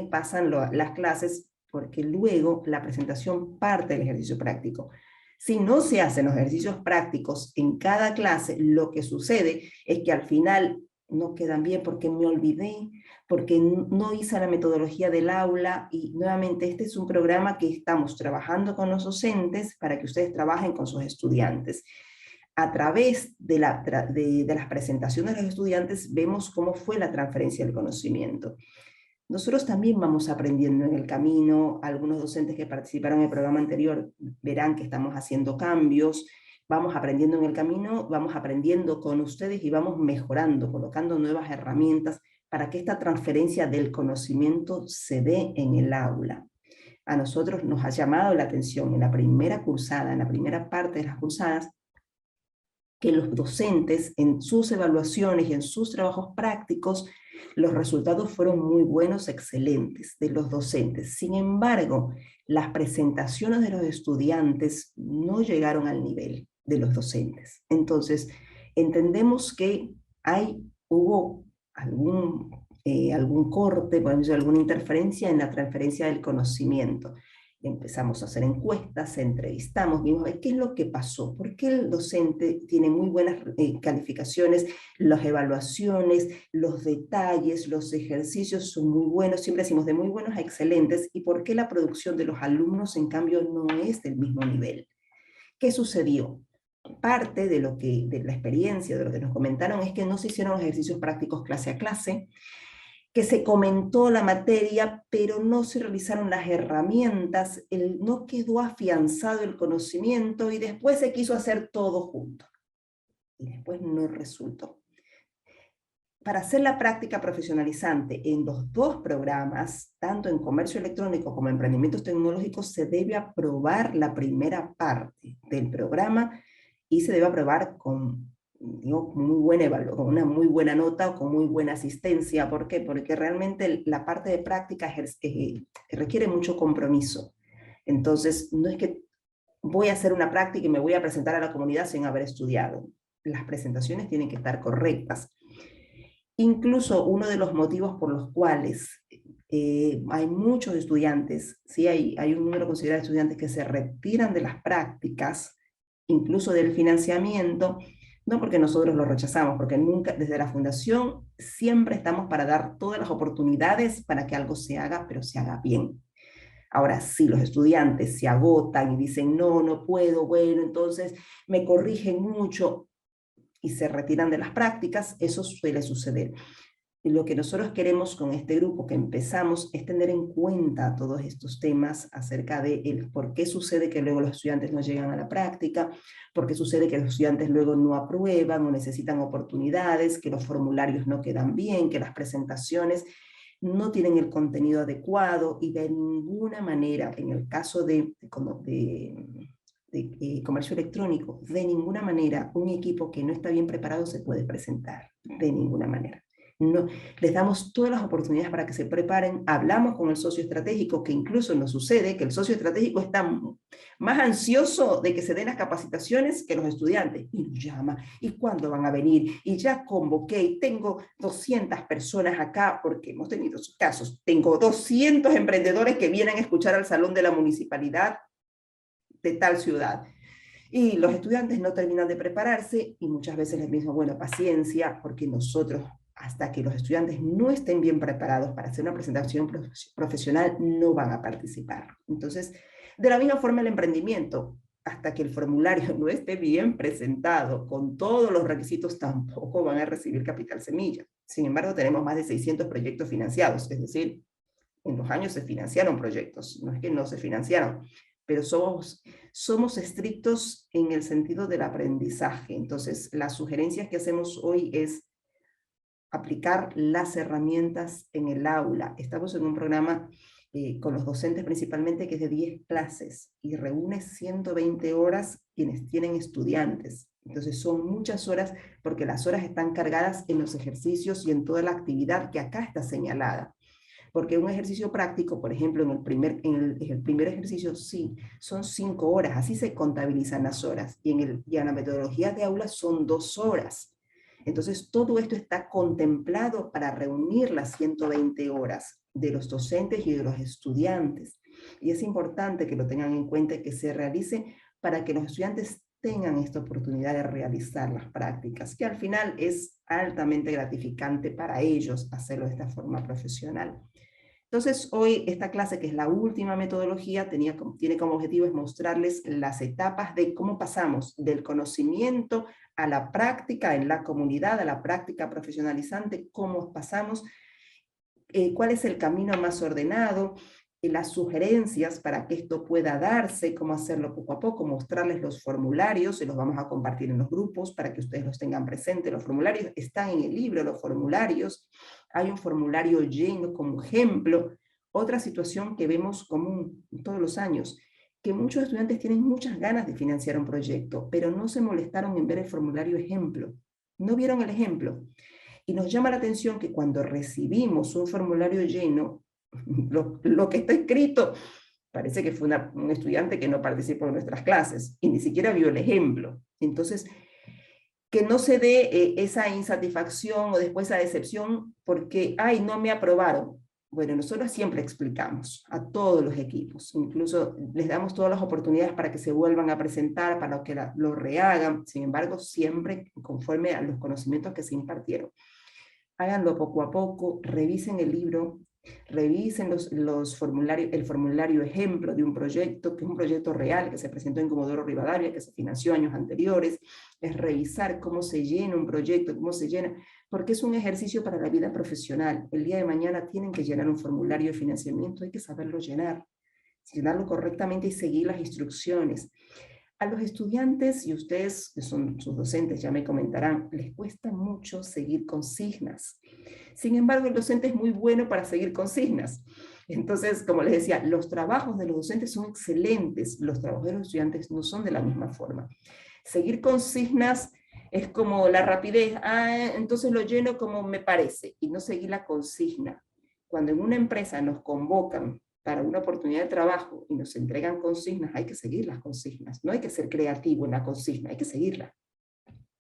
pasan las clases, porque luego la presentación parte del ejercicio práctico. Si no se hacen los ejercicios prácticos en cada clase, lo que sucede es que al final no quedan bien porque me olvidé, porque no hice la metodología del aula, y nuevamente este es un programa que estamos trabajando con los docentes para que ustedes trabajen con sus estudiantes. A través de las presentaciones de los estudiantes vemos cómo fue la transferencia del conocimiento. Nosotros también vamos aprendiendo en el camino. Algunos docentes que participaron en el programa anterior verán que estamos haciendo cambios, vamos aprendiendo en el camino, vamos aprendiendo con ustedes y vamos mejorando, colocando nuevas herramientas para que esta transferencia del conocimiento se dé en el aula. A nosotros nos ha llamado la atención en la primera cursada, en la primera parte de las cursadas, que los docentes en sus evaluaciones y en sus trabajos prácticos, los resultados fueron muy buenos, excelentes de los docentes. Sin embargo, las presentaciones de los estudiantes no llegaron al nivel de los docentes. Entonces, entendemos que hubo algún corte, por ejemplo, alguna interferencia en la transferencia del conocimiento. Empezamos a hacer encuestas, entrevistamos, vimos qué es lo que pasó, por qué el docente tiene muy buenas calificaciones, las evaluaciones, los detalles, los ejercicios son muy buenos, siempre decimos de muy buenos a excelentes, y por qué la producción de los alumnos en cambio no es del mismo nivel. ¿Qué sucedió? Parte de la experiencia, de lo que nos comentaron, es que no se hicieron los ejercicios prácticos clase a clase, que se comentó la materia, pero no se realizaron las herramientas, no quedó afianzado el conocimiento, y después se quiso hacer todo junto. Y después no resultó. Para hacer la práctica profesionalizante en los dos programas, tanto en comercio electrónico como en emprendimientos tecnológicos, se debe aprobar la primera parte del programa, y se debe aprobar con con una muy buena nota o con muy buena asistencia. ¿Por qué? Porque realmente la parte de práctica requiere mucho compromiso. Entonces, no es que voy a hacer una práctica y me voy a presentar a la comunidad sin haber estudiado. Las presentaciones tienen que estar correctas. Incluso uno de los motivos por los cuales hay muchos estudiantes, sí hay un número considerable de estudiantes que se retiran de las prácticas, incluso del financiamiento, no porque nosotros lo rechazamos, porque nunca, desde la fundación, siempre estamos para dar todas las oportunidades para que algo se haga, pero se haga bien. Ahora, si los estudiantes se agotan y dicen, no, no puedo, bueno, entonces me corrigen mucho y se retiran de las prácticas, eso suele suceder. Y lo que nosotros queremos con este grupo que empezamos es tener en cuenta todos estos temas acerca de por qué sucede que luego los estudiantes no llegan a la práctica, por qué sucede que los estudiantes luego no aprueban o necesitan oportunidades, que los formularios no quedan bien, que las presentaciones no tienen el contenido adecuado, y de ninguna manera, en el caso de comercio electrónico, de ninguna manera un equipo que no está bien preparado se puede presentar, de ninguna manera. No, les damos todas las oportunidades para que se preparen, hablamos con el socio estratégico, que incluso nos sucede que el socio estratégico está más ansioso de que se den las capacitaciones que los estudiantes, y nos llama, ¿y cuándo van a venir? Y ya convoqué, y tengo 200 personas acá, porque hemos tenido esos casos, tengo 200 emprendedores que vienen a escuchar al salón de la municipalidad de tal ciudad. Y los estudiantes no terminan de prepararse, y muchas veces les mismo, bueno, paciencia, porque nosotros, hasta que los estudiantes no estén bien preparados para hacer una presentación profesional, no van a participar. Entonces, de la misma forma el emprendimiento, hasta que el formulario no esté bien presentado, con todos los requisitos, tampoco van a recibir capital semilla. Sin embargo, tenemos más de 600 proyectos financiados, es decir, en los años se financiaron proyectos, no es que no se financiaron, pero somos estrictos en el sentido del aprendizaje. Entonces, las sugerencias que hacemos hoy es aplicar las herramientas en el aula. Estamos en un programa con los docentes principalmente, que es de 10 clases, y reúne 120 horas quienes tienen estudiantes. Entonces son muchas horas, porque las horas están cargadas en los ejercicios y en toda la actividad que acá está señalada. Porque un ejercicio práctico, por ejemplo, en el primer ejercicio, sí, son 5 horas, así se contabilizan las horas, y en la metodología de aula son 2 horas. Entonces, todo esto está contemplado para reunir las 120 horas de los docentes y de los estudiantes. Y es importante que lo tengan en cuenta y que se realice para que los estudiantes tengan esta oportunidad de realizar las prácticas, que al final es altamente gratificante para ellos hacerlo de esta forma profesional. Entonces, hoy esta clase, que es la última metodología, tiene como objetivo es mostrarles las etapas de cómo pasamos del conocimiento a la práctica en la comunidad, a la práctica profesionalizante, cómo pasamos, cuál es el camino más ordenado, las sugerencias para que esto pueda darse, cómo hacerlo poco a poco, mostrarles los formularios, se los vamos a compartir en los grupos para que ustedes los tengan presentes. Los formularios están en el libro, los formularios. Hay un formulario lleno como ejemplo. Otra situación que vemos común todos los años, que muchos estudiantes tienen muchas ganas de financiar un proyecto, pero no se molestaron en ver el formulario ejemplo. No vieron el ejemplo. Y nos llama la atención que cuando recibimos un formulario lleno, lo que está escrito parece que fue un estudiante que no participó en nuestras clases y ni siquiera vio el ejemplo. Entonces, que no se dé esa insatisfacción o después esa decepción porque, ay, no me aprobaron. Bueno, nosotros siempre explicamos a todos los equipos, incluso les damos todas las oportunidades para que se vuelvan a presentar, para que lo rehagan, sin embargo, siempre conforme a los conocimientos que se impartieron. Háganlo poco a poco, revisen el libro, revisen los formularios, el formulario ejemplo de un proyecto, que es un proyecto real que se presentó en Comodoro Rivadavia, que se financió años anteriores, es revisar cómo se llena un proyecto, cómo se llena, porque es un ejercicio para la vida profesional. El día de mañana tienen que llenar un formulario de financiamiento, hay que saberlo llenarlo correctamente y seguir las instrucciones. A los estudiantes, y ustedes que son sus docentes ya me comentarán, les cuesta mucho seguir consignas. Sin embargo, el docente es muy bueno para seguir consignas. Entonces, como les decía, los trabajos de los docentes son excelentes, los trabajos de los estudiantes no son de la misma forma. Seguir consignas es como la rapidez, entonces lo lleno como me parece, y no seguir la consigna. Cuando en una empresa nos convocan para una oportunidad de trabajo y nos entregan consignas, hay que seguir las consignas, no hay que ser creativo en la consigna, hay que seguirla.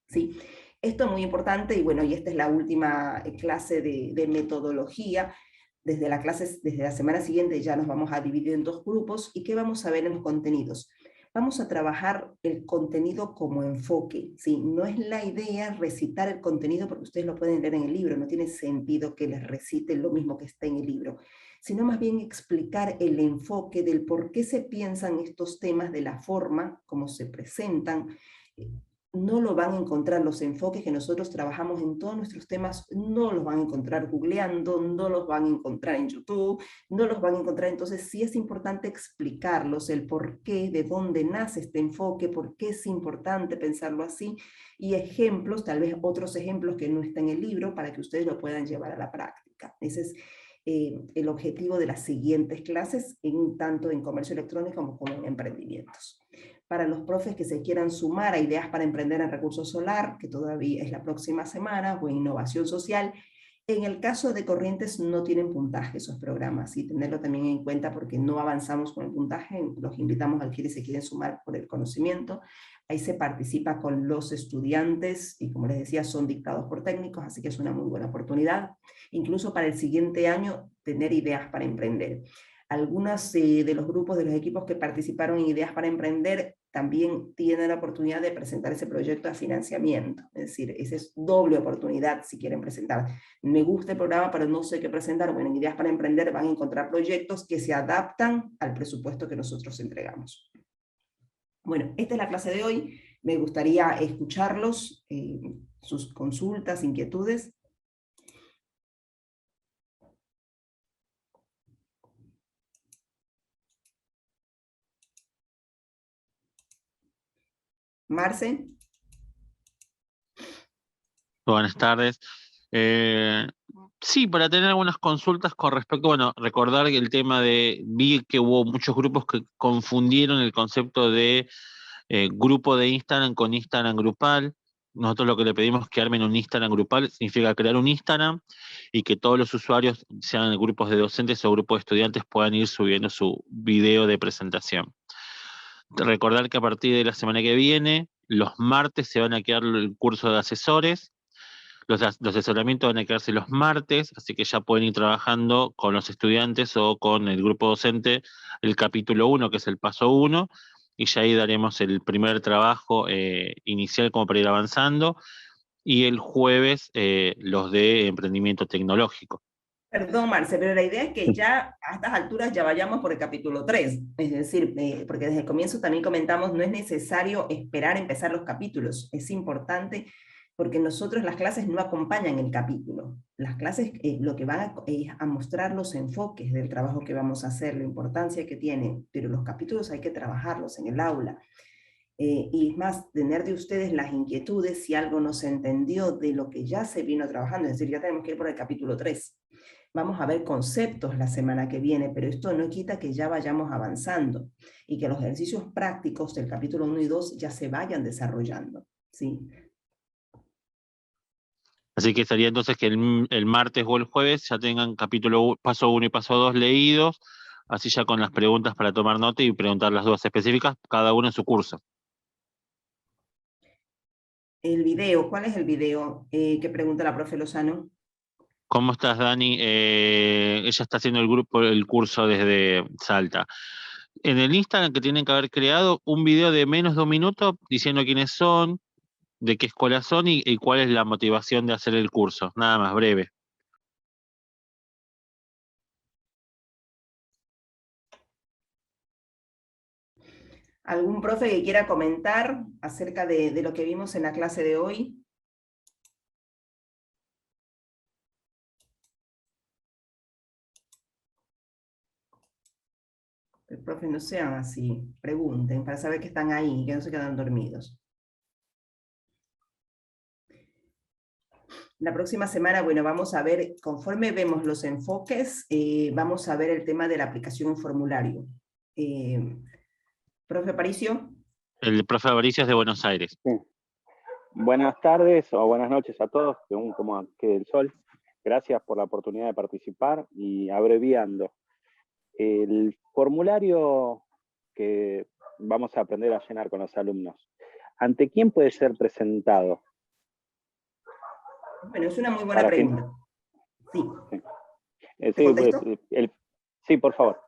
¿Sí? Esto es muy importante y bueno, y esta es la última clase de metodología. Desde la semana siguiente ya nos vamos a dividir en 2 grupos. ¿Y qué vamos a ver en los contenidos? Vamos a trabajar el contenido como enfoque, ¿sí? No es la idea recitar el contenido porque ustedes lo pueden leer en el libro, no tiene sentido que les reciten lo mismo que está en el libro, sino más bien explicar el enfoque del por qué se piensan estos temas, de la forma como se presentan. No lo van a encontrar, los enfoques que nosotros trabajamos en todos nuestros temas, no los van a encontrar googleando, no los van a encontrar en YouTube, no los van a encontrar. Entonces sí es importante explicarlos, el por qué, de dónde nace este enfoque, por qué es importante pensarlo así, y ejemplos, tal vez otros ejemplos que no están en el libro, para que ustedes lo puedan llevar a la práctica. Ese es el objetivo de las siguientes clases, tanto en comercio electrónico como en emprendimientos. Para los profes que se quieran sumar a ideas para emprender en recurso solar, que todavía es la próxima semana, o en innovación social, en el caso de Corrientes no tienen puntaje esos programas, y tenerlo también en cuenta porque no avanzamos con el puntaje. Los invitamos a quienes se quieren sumar por el conocimiento. Ahí se participa con los estudiantes y, como les decía, son dictados por técnicos, así que es una muy buena oportunidad. Incluso para el siguiente año, tener ideas para emprender. Algunos de los grupos, de los equipos que participaron en Ideas para Emprender, también tienen la oportunidad de presentar ese proyecto a financiamiento. Es decir, esa es doble oportunidad si quieren presentar. Me gusta el programa, pero no sé qué presentar. Bueno, en Ideas para Emprender van a encontrar proyectos que se adaptan al presupuesto que nosotros entregamos. Bueno, esta es la clase de hoy. Me gustaría escucharlos, sus consultas, inquietudes. Marce. Buenas tardes. Sí, para tener algunas consultas con respecto, bueno, recordar que el tema vi que hubo muchos grupos que confundieron el concepto de grupo de Instagram con Instagram grupal. nosotros lo que le pedimos es que armen un Instagram grupal, significa crear un Instagram y que todos los usuarios, sean grupos de docentes o grupos de estudiantes, puedan ir subiendo su video de presentación. Recordar que a partir de la semana que viene, los martes se van a quedar el curso de asesores, los asesoramientos van a quedarse los martes, así que ya pueden ir trabajando con los estudiantes o con el grupo docente el capítulo 1, que es el paso 1, y ya ahí daremos el primer trabajo inicial como para ir avanzando, y el jueves los de emprendimiento tecnológico. Perdón, Marce, pero la idea es que ya a estas alturas ya vayamos por el capítulo 3, es decir, porque desde el comienzo también comentamos, no es necesario esperar a empezar los capítulos, es importante porque nosotros las clases no acompañan el capítulo, las clases lo que van a mostrar los enfoques del trabajo que vamos a hacer, la importancia que tienen, pero los capítulos hay que trabajarlos en el aula. Y es más, tener de ustedes las inquietudes si algo no se entendió de lo que ya se vino trabajando, es decir, ya tenemos que ir por el capítulo 3. Vamos a ver conceptos la semana que viene, pero esto no quita que ya vayamos avanzando y que los ejercicios prácticos del capítulo 1 y 2 ya se vayan desarrollando, ¿sí? Así que sería entonces que el martes o el jueves ya tengan paso 1 y paso 2 leídos, así ya con las preguntas para tomar nota y preguntar las dudas específicas, cada uno en su curso. El video, ¿cuál es el video que pregunta la profe Lozano? ¿Cómo estás, Dani? Ella está haciendo el curso desde Salta. En el Instagram que tienen que haber creado un video de menos de 1 minuto diciendo quiénes son, de qué escuela son y cuál es la motivación de hacer el curso. Nada más, breve. ¿Algún profe que quiera comentar acerca de lo que vimos en la clase de hoy? El profe no sean así, pregunten para saber que están ahí, que no se quedan dormidos. La próxima semana, bueno, vamos a ver, conforme vemos los enfoques, vamos a ver el tema de la aplicación en formulario. Profe Aparicio. El profe Aparicio es de Buenos Aires. Sí. Buenas tardes o buenas noches a todos, según cómo quede el sol. Gracias por la oportunidad de participar y abreviando. El formulario que vamos a aprender a llenar con los alumnos, ¿ante quién puede ser presentado? Bueno, es una muy buena pregunta. Sí. Sí, por favor.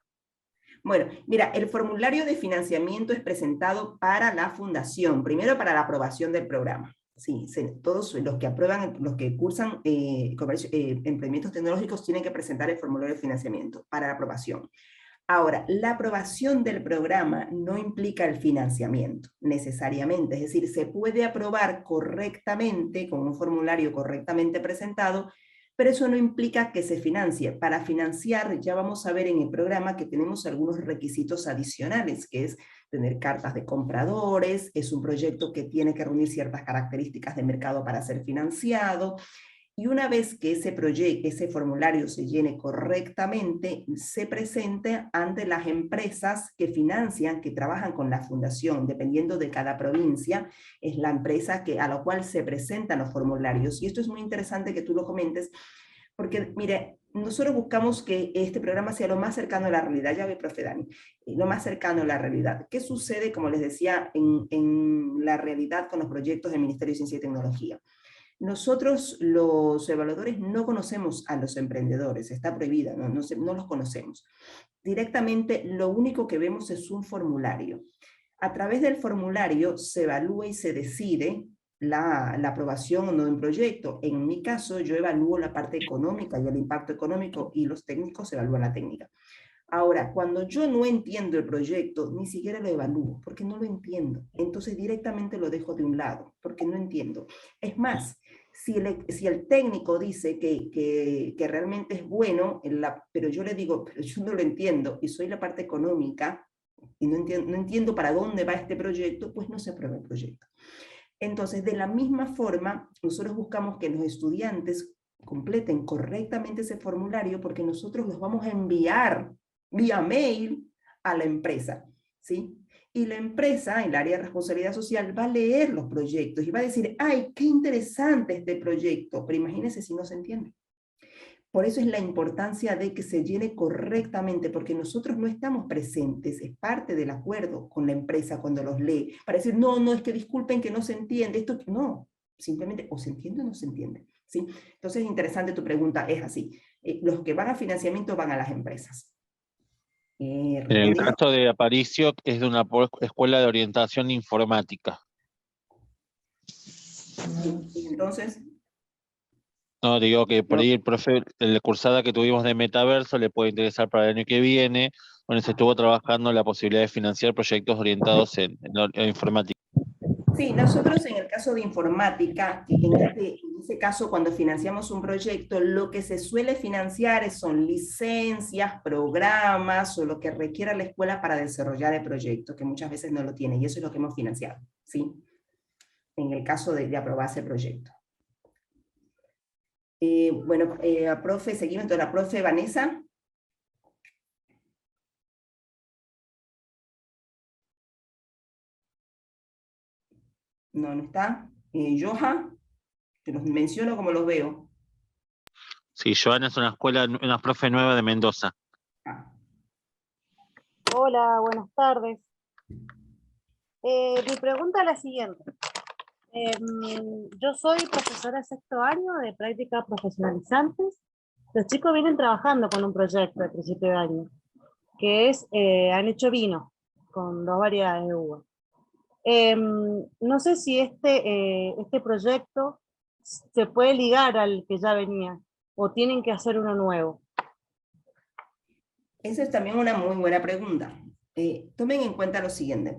Bueno, mira, el formulario de financiamiento es presentado para la fundación, primero para la aprobación del programa. Sí, todos los que aprueban, los que cursan emprendimientos tecnológicos tienen que presentar el formulario de financiamiento para la aprobación. Ahora, la aprobación del programa no implica el financiamiento necesariamente, es decir, se puede aprobar correctamente, con un formulario correctamente presentado, pero eso no implica que se financie. Para financiar, ya vamos a ver en el programa que tenemos algunos requisitos adicionales, que es tener cartas de compradores, es un proyecto que tiene que reunir ciertas características de mercado para ser financiado, y una vez que ese formulario se llene correctamente, se presente ante las empresas que financian, que trabajan con la fundación, dependiendo de cada provincia, es la empresa a la cual se presentan los formularios. Y esto es muy interesante que tú lo comentes, porque, mire, nosotros buscamos que este programa sea lo más cercano a la realidad, ya ve, profe Dani, lo más cercano a la realidad. ¿Qué sucede, como les decía, en la realidad con los proyectos del Ministerio de Ciencia y Tecnología? Nosotros, los evaluadores, no conocemos a los emprendedores, está prohibido, no los conocemos. Directamente, lo único que vemos es un formulario. A través del formulario se evalúa y se decide la aprobación o no de un proyecto. En mi caso, yo evalúo la parte económica y el impacto económico, y los técnicos evalúan la técnica. Ahora, cuando yo no entiendo el proyecto, ni siquiera lo evalúo, porque no lo entiendo. Entonces directamente lo dejo de un lado, porque no entiendo. Es más, si el técnico dice que realmente es bueno, pero yo le digo, pero yo no lo entiendo, y soy la parte económica, y no entiendo para dónde va este proyecto, pues no se aprueba el proyecto. Entonces, de la misma forma, nosotros buscamos que los estudiantes completen correctamente ese formulario, porque nosotros los vamos a enviar vía mail a la empresa, ¿sí? Y la empresa, el área de responsabilidad social, va a leer los proyectos y va a decir, ¡ay, qué interesante este proyecto! Pero imagínense si no se entiende. Por eso es la importancia de que se llene correctamente, porque nosotros no estamos presentes, es parte del acuerdo con la empresa cuando los lee, para decir, no, no, es que disculpen que no se entiende, esto no, simplemente o se entiende o no se entiende, ¿sí? Entonces, interesante tu pregunta, es así. Los que van a financiamiento van a las empresas. En el caso de Aparicio es de una escuela de orientación informática. Y entonces... No, digo que por ahí el profe, la cursada que tuvimos de Metaverso le puede interesar para el año que viene, donde se estuvo trabajando la posibilidad de financiar proyectos orientados en informática. Sí, nosotros en el caso de informática, en ese caso cuando financiamos un proyecto, lo que se suele financiar son licencias, programas o lo que requiera la escuela para desarrollar el proyecto, que muchas veces no lo tiene, y eso es lo que hemos financiado, ¿sí? En el caso de aprobarse el proyecto. Bueno, profe, seguimos entonces, la profe Vanessa. No, no está. Joha, te los menciono como los veo. Sí, Joana es una profe nueva de Mendoza. Ah. Hola, buenas tardes. Mi pregunta es la siguiente. Yo soy profesora de sexto año de prácticas profesionalizantes. Los chicos vienen trabajando con un proyecto de principio de año, que es, han hecho vino con 2 variedades de uva. No sé si este proyecto se puede ligar al que ya venía, o tienen que hacer uno nuevo. Esa es también una muy buena pregunta. Tomen en cuenta lo siguiente.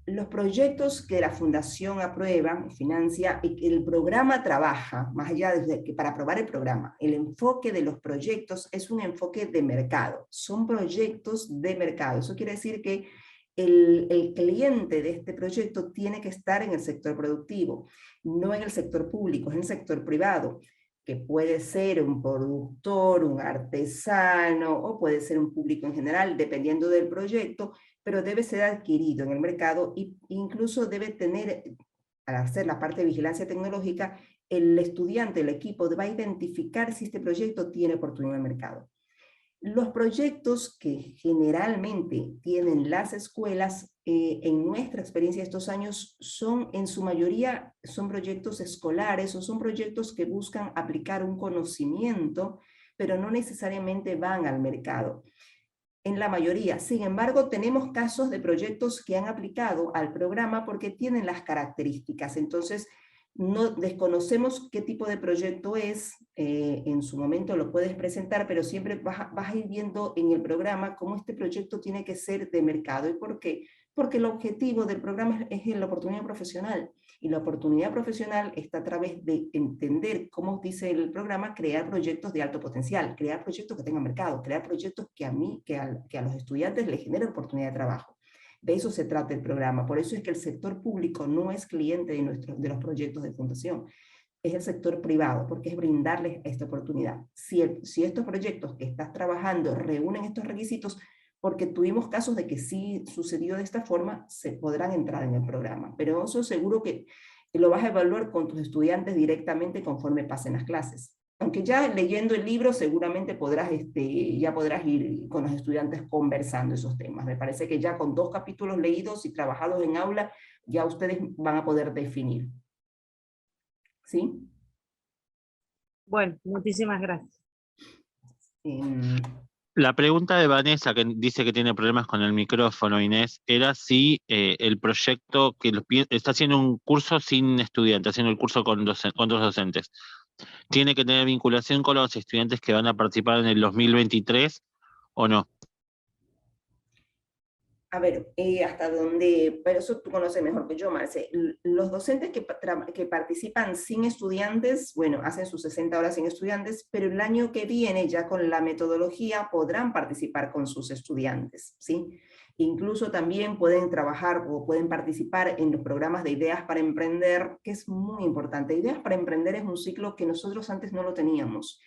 Los proyectos que la Fundación aprueba, financia, el programa trabaja, más allá de que para aprobar el programa, el enfoque de los proyectos es un enfoque de mercado. Son proyectos de mercado. Eso quiere decir que el cliente de este proyecto tiene que estar en el sector productivo, no en el sector público, es en el sector privado, que puede ser un productor, un artesano, o puede ser un público en general, dependiendo del proyecto, pero debe ser adquirido en el mercado e incluso debe tener, al hacer la parte de vigilancia tecnológica, el estudiante, el equipo, va a identificar si este proyecto tiene oportunidad de mercado. Los proyectos que generalmente tienen las escuelas, en nuestra experiencia estos años, son en su mayoría son proyectos escolares o son proyectos que buscan aplicar un conocimiento, pero no necesariamente van al mercado. En la mayoría, sin embargo, tenemos casos de proyectos que han aplicado al programa porque tienen las características. Entonces, no desconocemos qué tipo de proyecto es, en su momento lo puedes presentar, pero siempre vas a ir viendo en el programa cómo este proyecto tiene que ser de mercado. ¿Y por qué? Porque el objetivo del programa es la oportunidad profesional, y la oportunidad profesional está a través de entender, como dice el programa, crear proyectos de alto potencial, crear proyectos que tengan mercado, crear proyectos que a los estudiantes les generen oportunidad de trabajo. De eso se trata el programa. Por eso es que el sector público no es cliente de los proyectos de fundación, es el sector privado, porque es brindarles esta oportunidad. Si estos proyectos que estás trabajando reúnen estos requisitos, porque tuvimos casos de que sí sucedió de esta forma, se podrán entrar en el programa. Pero eso seguro que lo vas a evaluar con tus estudiantes directamente conforme pasen las clases. Aunque ya leyendo el libro seguramente ya podrás ir con los estudiantes conversando esos temas. Me parece que ya con 2 capítulos leídos y trabajados en aula, ya ustedes van a poder definir. ¿Sí? Bueno, muchísimas gracias. La pregunta de Vanessa, que dice que tiene problemas con el micrófono, Inés, era si el proyecto que está haciendo un curso sin estudiantes, haciendo el curso con otros docentes, ¿tiene que tener vinculación con los estudiantes que van a participar en el 2023 o no? A ver, hasta donde, pero eso tú conoces mejor que yo, Marce. Los docentes que participan sin estudiantes, bueno, hacen sus 60 horas sin estudiantes, pero el año que viene, ya con la metodología, podrán participar con sus estudiantes, ¿sí? Incluso también pueden trabajar o pueden participar en los programas de Ideas para Emprender, que es muy importante. Ideas para Emprender es un ciclo que nosotros antes no lo teníamos.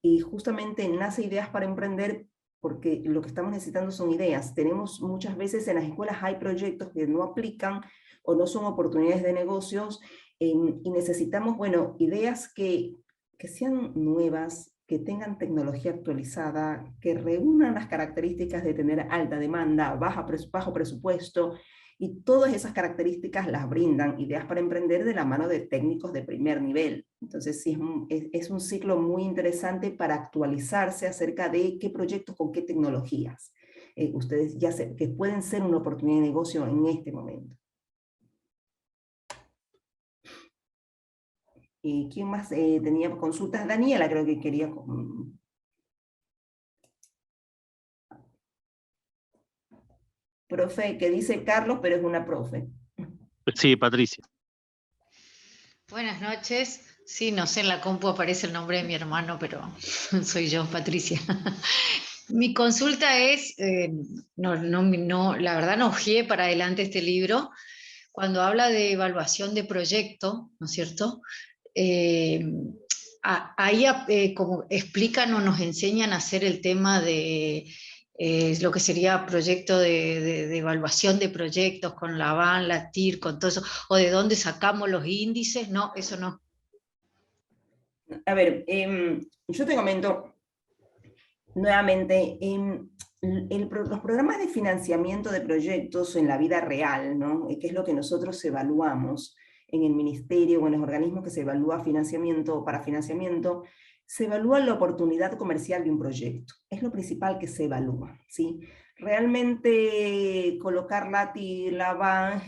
Y justamente nace Ideas para Emprender porque lo que estamos necesitando son ideas. Tenemos muchas veces en las escuelas hay proyectos que no aplican o no son oportunidades de negocios, y necesitamos, bueno, ideas que sean nuevas, que tengan tecnología actualizada, que reúnan las características de tener alta demanda, bajo presupuesto, y todas esas características las brindan ideas para emprender de la mano de técnicos de primer nivel. Entonces sí, es un ciclo muy interesante para actualizarse acerca de qué proyectos con qué tecnologías ustedes ya que pueden ser una oportunidad de negocio en este momento. ¿Quién más tenía consultas? Daniela creo que quería... Profe, que dice Carlos, pero es una profe. Sí, Patricia. Buenas noches. Sí, no sé, en la compu aparece el nombre de mi hermano, pero soy yo, Patricia. Mi consulta es, la verdad no ojeé para adelante este libro. Cuando habla de evaluación de proyecto, ¿no es cierto? Ahí como explican o nos enseñan a hacer el tema de lo que sería proyecto de evaluación de proyectos con la BAN, la TIR, con todo eso, o de dónde sacamos los índices. No, eso no. A ver, yo te comento nuevamente, los programas de financiamiento de proyectos en la vida real, ¿no? Que es lo que nosotros evaluamos en el ministerio o en los organismos que se evalúa financiamiento, para financiamiento, se evalúa la oportunidad comercial de un proyecto. Es lo principal que se evalúa, ¿sí? Realmente colocar la TIR, la BAN,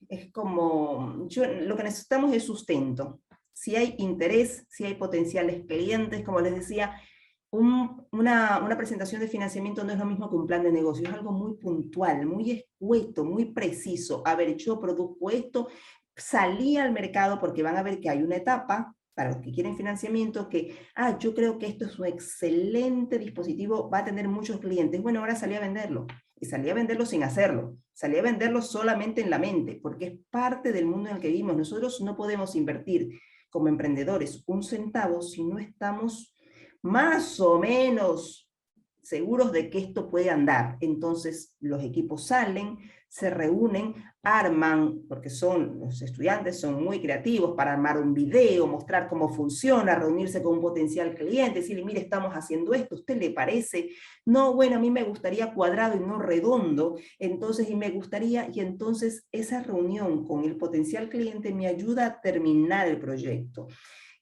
es como, lo que necesitamos es sustento. Si hay interés, si hay potenciales clientes, como les decía, una presentación de financiamiento no es lo mismo que un plan de negocio, es algo muy puntual, muy escueto, muy preciso. A ver, yo produzco esto, salí al mercado porque van a ver que hay una etapa para los que quieren financiamiento que, yo creo que esto es un excelente dispositivo, va a tener muchos clientes. Bueno, ahora salí a venderlo. Y salí a venderlo sin hacerlo. Salí a venderlo solamente en la mente, porque es parte del mundo en el que vivimos. Nosotros no podemos invertir como emprendedores un centavo si no estamos más o menos seguros de que esto puede andar. Entonces los equipos salen, se reúnen, arman, porque los estudiantes son muy creativos para armar un video, mostrar cómo funciona, reunirse con un potencial cliente, decirle, mire, estamos haciendo esto, ¿a usted le parece? No, bueno, a mí me gustaría cuadrado y no redondo, entonces, y entonces esa reunión con el potencial cliente me ayuda a terminar el proyecto.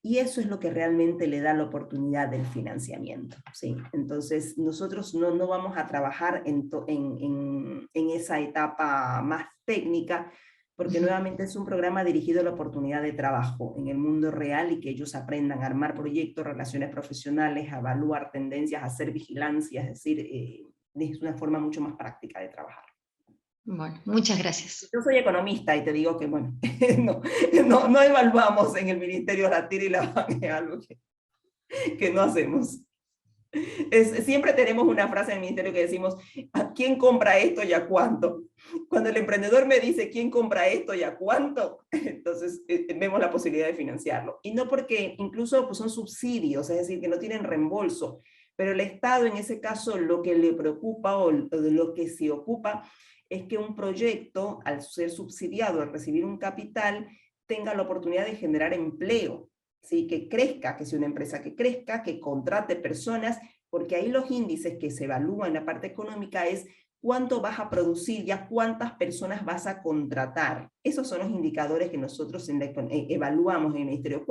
Y eso es lo que realmente le da la oportunidad del financiamiento, ¿sí? Entonces, nosotros no vamos a trabajar en esa etapa más técnica, porque nuevamente es un programa dirigido a la oportunidad de trabajo en el mundo real y que ellos aprendan a armar proyectos, relaciones profesionales, a evaluar tendencias, a hacer vigilancia, es decir, es una forma mucho más práctica de trabajar. Bueno, muchas gracias. Yo soy economista y te digo que, bueno, no evaluamos en el Ministerio la TIR y la BAN, es algo que no hacemos. Siempre tenemos una frase en el Ministerio que decimos, ¿a quién compra esto y a cuánto? Cuando el emprendedor me dice, ¿quién compra esto y a cuánto? Entonces vemos la posibilidad de financiarlo. Y no porque incluso pues, son subsidios, es decir, que no tienen reembolso, pero el Estado en ese caso lo que le preocupa o de lo que se ocupa es que un proyecto, al ser subsidiado, al recibir un capital, tenga la oportunidad de generar empleo, ¿sí? Que crezca, que sea una empresa que crezca, que contrate personas, porque ahí los índices que se evalúan en la parte económica es cuánto vas a producir, ya cuántas personas vas a contratar. Esos son los indicadores que nosotros evaluamos en el Ministerio.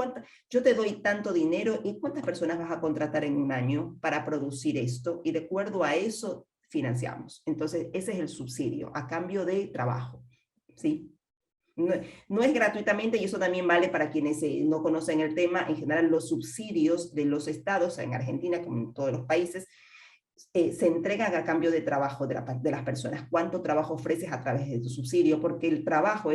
Yo te doy tanto dinero y cuántas personas vas a contratar en un año para producir esto, y de acuerdo a eso financiamos. Entonces, ese es el subsidio, a cambio de trabajo, ¿sí? No es gratuitamente, y eso también vale para quienes no conocen el tema. En general, los subsidios de los estados, en Argentina, como en todos los países, se entregan a cambio de trabajo de las personas. ¿Cuánto trabajo ofreces a través de tu subsidio? Porque el trabajo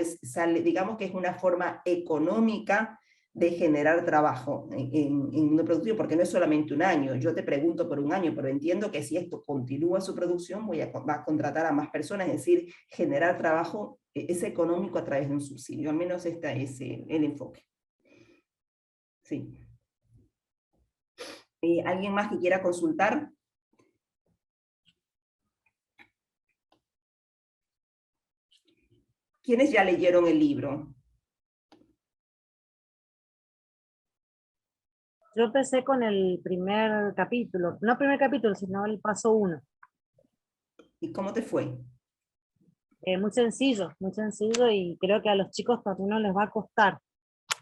digamos que es una forma económica de generar trabajo en un productivo, porque no es solamente un año. Yo te pregunto por un año, pero entiendo que si esto continúa su producción, va a contratar a más personas, es decir, generar trabajo es económico a través de un subsidio. Al menos este es el enfoque. Sí. ¿Alguien más que quiera consultar? ¿Quiénes ya leyeron el libro? Yo empecé con el primer capítulo, no el primer capítulo, sino el paso 1. ¿Y cómo te fue? Muy sencillo y creo que a los chicos también no les va a costar,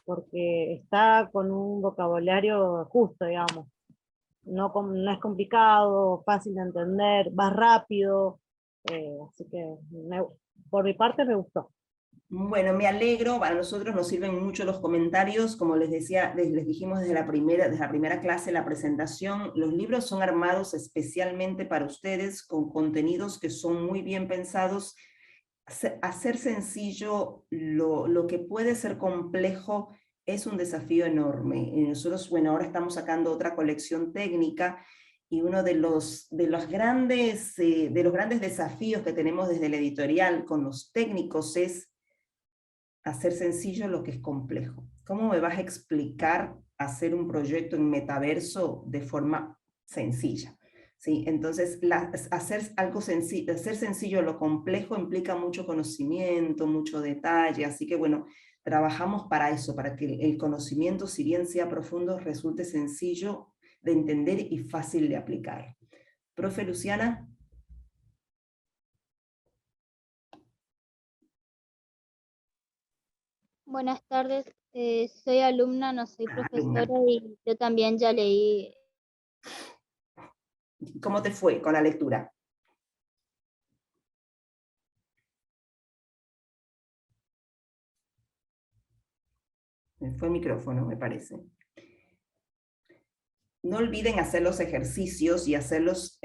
porque está con un vocabulario justo, digamos. No, no es complicado, fácil de entender, va rápido, así que por mi parte me gustó. Bueno, me alegro, para nosotros nos sirven mucho los comentarios, como les decía, les dijimos desde la primera clase, la presentación, los libros son armados especialmente para ustedes, con contenidos que son muy bien pensados. Hacer sencillo lo que puede ser complejo es un desafío enorme. Y nosotros, bueno, ahora estamos sacando otra colección técnica, y uno de los grandes desafíos que tenemos desde la editorial con los técnicos es hacer sencillo lo que es complejo. ¿Cómo me vas a explicar hacer un proyecto en metaverso de forma sencilla? ¿Sí? Entonces, hacer algo sencillo, hacer sencillo lo complejo implica mucho conocimiento, mucho detalle, así que bueno, trabajamos para eso, para que el conocimiento, si bien sea profundo, resulte sencillo de entender y fácil de aplicar. Profe Luciana. Buenas tardes, soy alumna, no soy profesora y yo también ya leí. ¿Cómo te fue con la lectura? Fue micrófono, me parece. No olviden hacer los ejercicios y hacerlos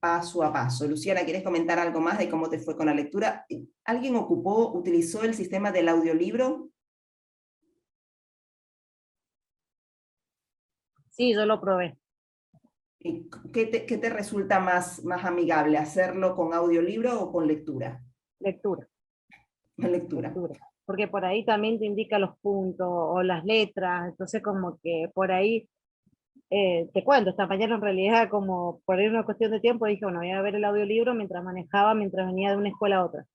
paso a paso. Luciana, ¿quieres comentar algo más de cómo te fue con la lectura? ¿Alguien utilizó el sistema del audiolibro? Sí, yo lo probé. ¿Qué te resulta más amigable, hacerlo con audiolibro o con lectura? Lectura. Lectura. Porque por ahí también te indica los puntos o las letras, entonces como que por ahí, te cuento, esta mañana en realidad como por ahí una cuestión de tiempo dije, bueno, voy a ver el audiolibro mientras manejaba, mientras venía de una escuela a otra.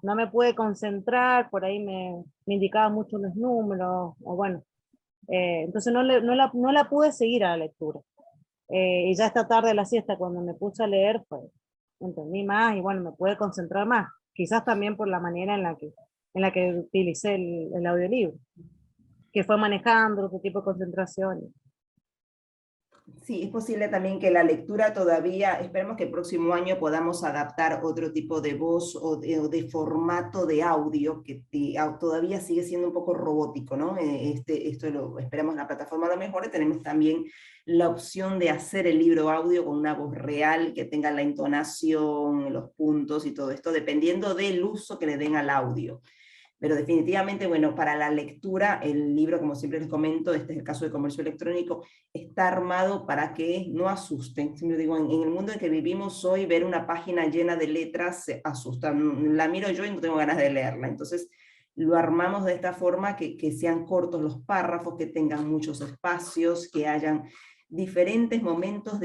No me pude concentrar, por ahí me indicaba mucho los números, o bueno, entonces no la pude seguir a la lectura. Y ya esta tarde a la siesta cuando me puse a leer, pues entendí más y bueno, me pude concentrar más. Quizás también por la manera en la que utilicé el audiolibro, que fue manejando otro tipo de concentración. Sí, es posible también que la lectura todavía, esperemos que el próximo año podamos adaptar otro tipo de voz o de formato de audio que todavía sigue siendo un poco robótico, ¿no? Esto esperamos la plataforma lo mejore. Tenemos también la opción de hacer el libro audio con una voz real que tenga la entonación, los puntos y todo esto, dependiendo del uso que le den al audio. Pero definitivamente, bueno, para la lectura, el libro, como siempre les comento, este es el caso de comercio electrónico, está armado para que no asusten. Siempre digo, en el mundo en que vivimos hoy, ver una página llena de letras asusta. La miro yo y no tengo ganas de leerla. Entonces, lo armamos de esta forma que sean cortos los párrafos, que tengan muchos espacios, que hayan diferentes momentos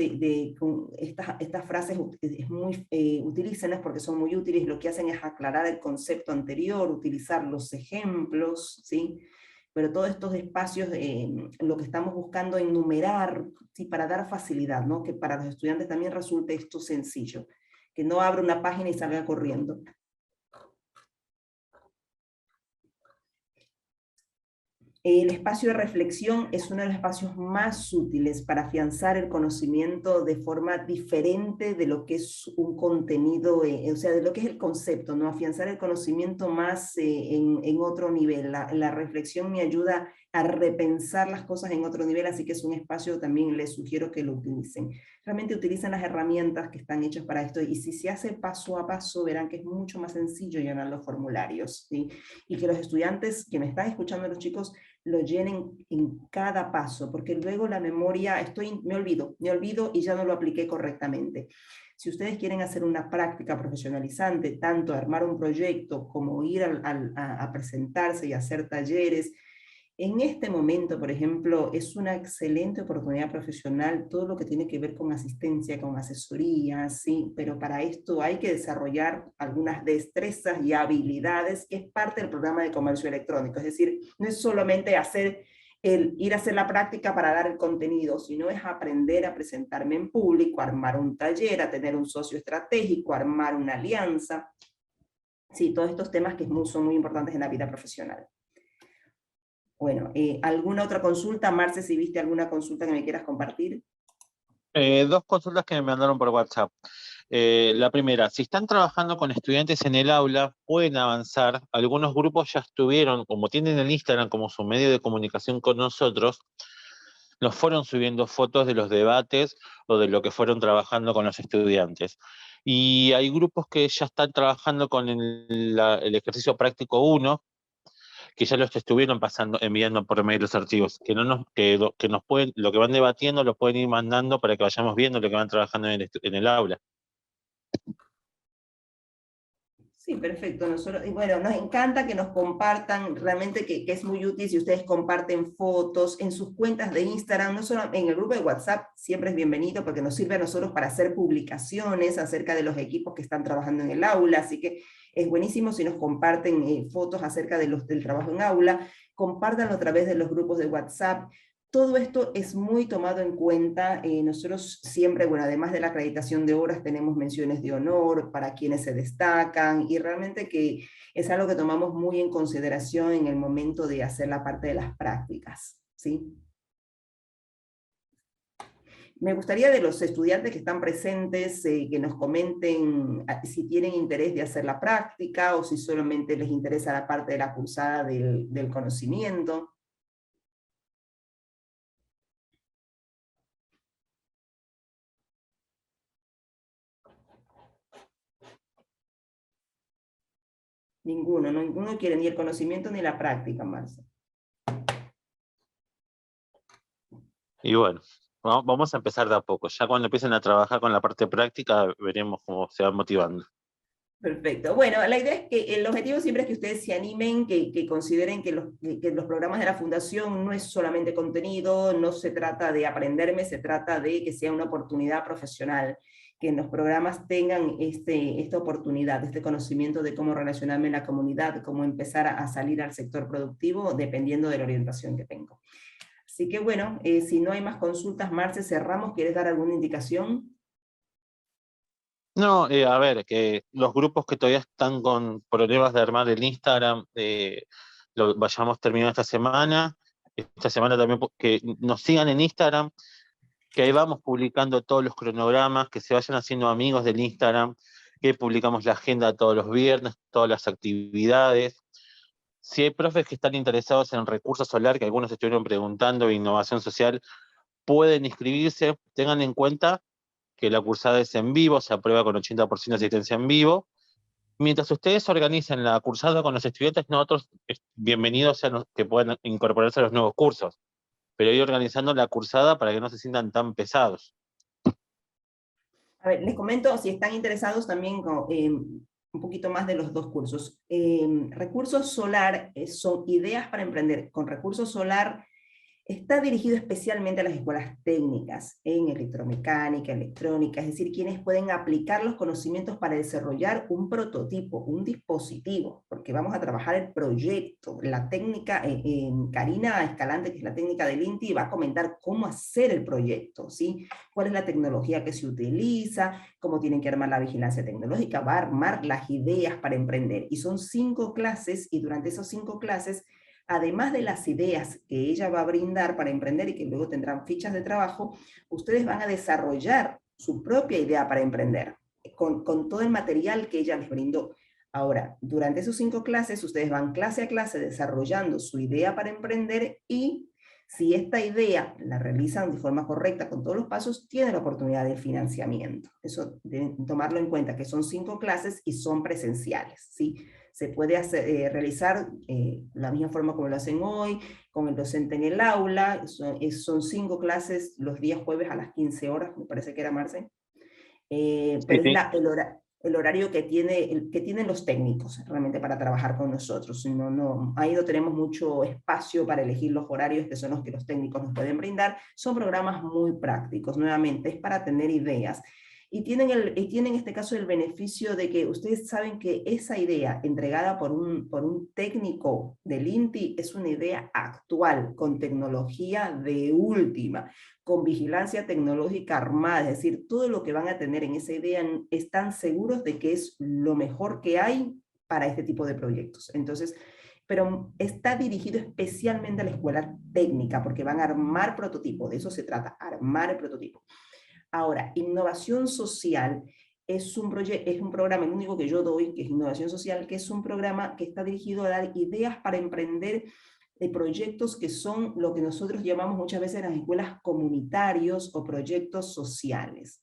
con estas frases utilícenlas porque son muy útiles, lo que hacen es aclarar el concepto anterior, utilizar los ejemplos, ¿sí? Pero todos estos espacios, lo que estamos buscando enumerar, ¿sí? Para dar facilidad, ¿no? Que para los estudiantes también resulte esto sencillo, que no abra una página y salga corriendo. El espacio de reflexión es uno de los espacios más útiles para afianzar el conocimiento de forma diferente de lo que es un contenido, o sea, de lo que es el concepto, ¿no? Afianzar el conocimiento más en otro nivel. La reflexión me ayuda a repensar las cosas en otro nivel, así que es un espacio también les sugiero que lo utilicen. Realmente utilicen las herramientas que están hechas para esto, y si se hace paso a paso, verán que es mucho más sencillo llenar los formularios, ¿sí? Y que los estudiantes que me están escuchando, los chicos, lo llenen en cada paso, porque luego la memoria, me olvido y ya no lo apliqué correctamente. Si ustedes quieren hacer una práctica profesionalizante, tanto armar un proyecto como ir a presentarse y hacer talleres, En este momento, por ejemplo, es una excelente oportunidad profesional todo lo que tiene que ver con asistencia, con asesoría, ¿sí? Pero para esto hay que desarrollar algunas destrezas y habilidades que es parte del programa de comercio electrónico. Es decir, no es solamente ir a hacer la práctica para dar el contenido, sino es aprender a presentarme en público, armar un taller, a tener un socio estratégico, armar una alianza. Sí, todos estos temas que son muy importantes en la vida profesional. Bueno, ¿alguna otra consulta? Marce, si viste alguna consulta que me quieras compartir. Dos consultas que me mandaron por WhatsApp. La primera, si están trabajando con estudiantes en el aula, pueden avanzar. Algunos grupos ya estuvieron, como tienen el Instagram como su medio de comunicación con nosotros, nos fueron subiendo fotos de los debates o de lo que fueron trabajando con los estudiantes. Y hay grupos que ya están trabajando con el ejercicio práctico 1, que ya los estuvieron enviando por mail los archivos, que nos pueden, lo que van debatiendo lo pueden ir mandando para que vayamos viendo lo que van trabajando en el aula. Sí, perfecto. Nosotros, y bueno, nos encanta que nos compartan, realmente que es muy útil si ustedes comparten fotos en sus cuentas de Instagram, no solo en el grupo de WhatsApp, siempre es bienvenido porque nos sirve a nosotros para hacer publicaciones acerca de los equipos que están trabajando en el aula, así que es buenísimo si nos comparten fotos acerca del trabajo en aula, compártanlo a través de los grupos de WhatsApp. Todo esto es muy tomado en cuenta. Nosotros siempre, bueno, además de la acreditación de horas, tenemos menciones de honor para quienes se destacan, y realmente que es algo que tomamos muy en consideración en el momento de hacer la parte de las prácticas, ¿sí? Me gustaría de los estudiantes que están presentes que nos comenten si tienen interés de hacer la práctica o si solamente les interesa la parte de la cursada del conocimiento. Ninguno, ¿no? Ninguno quiere ni el conocimiento ni la práctica, Marcia. Y bueno, vamos a empezar de a poco. Ya cuando empiecen a trabajar con la parte práctica, veremos cómo se van motivando. Perfecto. Bueno, la idea es que el objetivo siempre es que ustedes se animen, que consideren que los programas de la Fundación no es solamente contenido, no se trata de aprenderme, se trata de que sea una oportunidad profesional, que en los programas tengan esta oportunidad, este conocimiento de cómo relacionarme en la comunidad, cómo empezar a salir al sector productivo, dependiendo de la orientación que tengo. Así que bueno, si no hay más consultas, Marce, cerramos. ¿Quieres dar alguna indicación? No, a ver, que los grupos que todavía están con problemas de armar el Instagram, lo vayamos terminando esta semana. Esta semana también que nos sigan en Instagram, que ahí vamos publicando todos los cronogramas, que se vayan haciendo amigos del Instagram, que publicamos la agenda todos los viernes, todas las actividades. Si hay profes que están interesados en recursos solar, que algunos estuvieron preguntando, innovación social, pueden inscribirse. Tengan en cuenta que la cursada es en vivo, se aprueba con 80% de asistencia en vivo. Mientras ustedes organicen la cursada con los estudiantes, nosotros bienvenidos sean que puedan incorporarse a los nuevos cursos, pero ir organizando la cursada para que no se sientan tan pesados. A ver, les comento, si están interesados también un poquito más de los dos cursos. Recursos solar son ideas para emprender. Con recursos solar está dirigido especialmente a las escuelas técnicas en electromecánica, electrónica, es decir, quienes pueden aplicar los conocimientos para desarrollar un prototipo, un dispositivo, porque vamos a trabajar el proyecto. La técnica, Karina Escalante, que es la técnica del INTI, va a comentar cómo hacer el proyecto, ¿sí? Cuál es la tecnología que se utiliza, cómo tienen que armar la vigilancia tecnológica, va a armar las ideas para emprender. Y son 5 clases, y durante esas 5 clases, además de las ideas que ella va a brindar para emprender y que luego tendrán fichas de trabajo, ustedes van a desarrollar su propia idea para emprender, con todo el material que ella les brindó. Ahora, durante sus 5 clases, ustedes van clase a clase desarrollando su idea para emprender, y si esta idea la realizan de forma correcta con todos los pasos, tienen la oportunidad de financiamiento. Eso deben tomarlo en cuenta, que son 5 clases y son presenciales, ¿sí? Se puede realizar la misma forma como lo hacen hoy, con el docente en el aula. Son 5 clases los días jueves a las 15 horas, me parece que era, Marce. Pero Sí. es el horario que tienen los técnicos realmente para trabajar con nosotros. Ahí no tenemos mucho espacio para elegir los horarios que son los que los técnicos nos pueden brindar. Son programas muy prácticos, nuevamente, es para tener ideas. Y tienen en este caso el beneficio de que ustedes saben que esa idea entregada por un técnico del INTI es una idea actual, con tecnología de última, con vigilancia tecnológica armada, es decir, todo lo que van a tener en esa idea están seguros de que es lo mejor que hay para este tipo de proyectos. Entonces, pero está dirigido especialmente a la escuela técnica, porque van a armar prototipo, de eso se trata, armar el prototipo. Ahora, innovación social es un programa, el único que yo doy, que es innovación social, que es un programa que está dirigido a dar ideas para emprender proyectos que son lo que nosotros llamamos muchas veces en las escuelas comunitarios o proyectos sociales.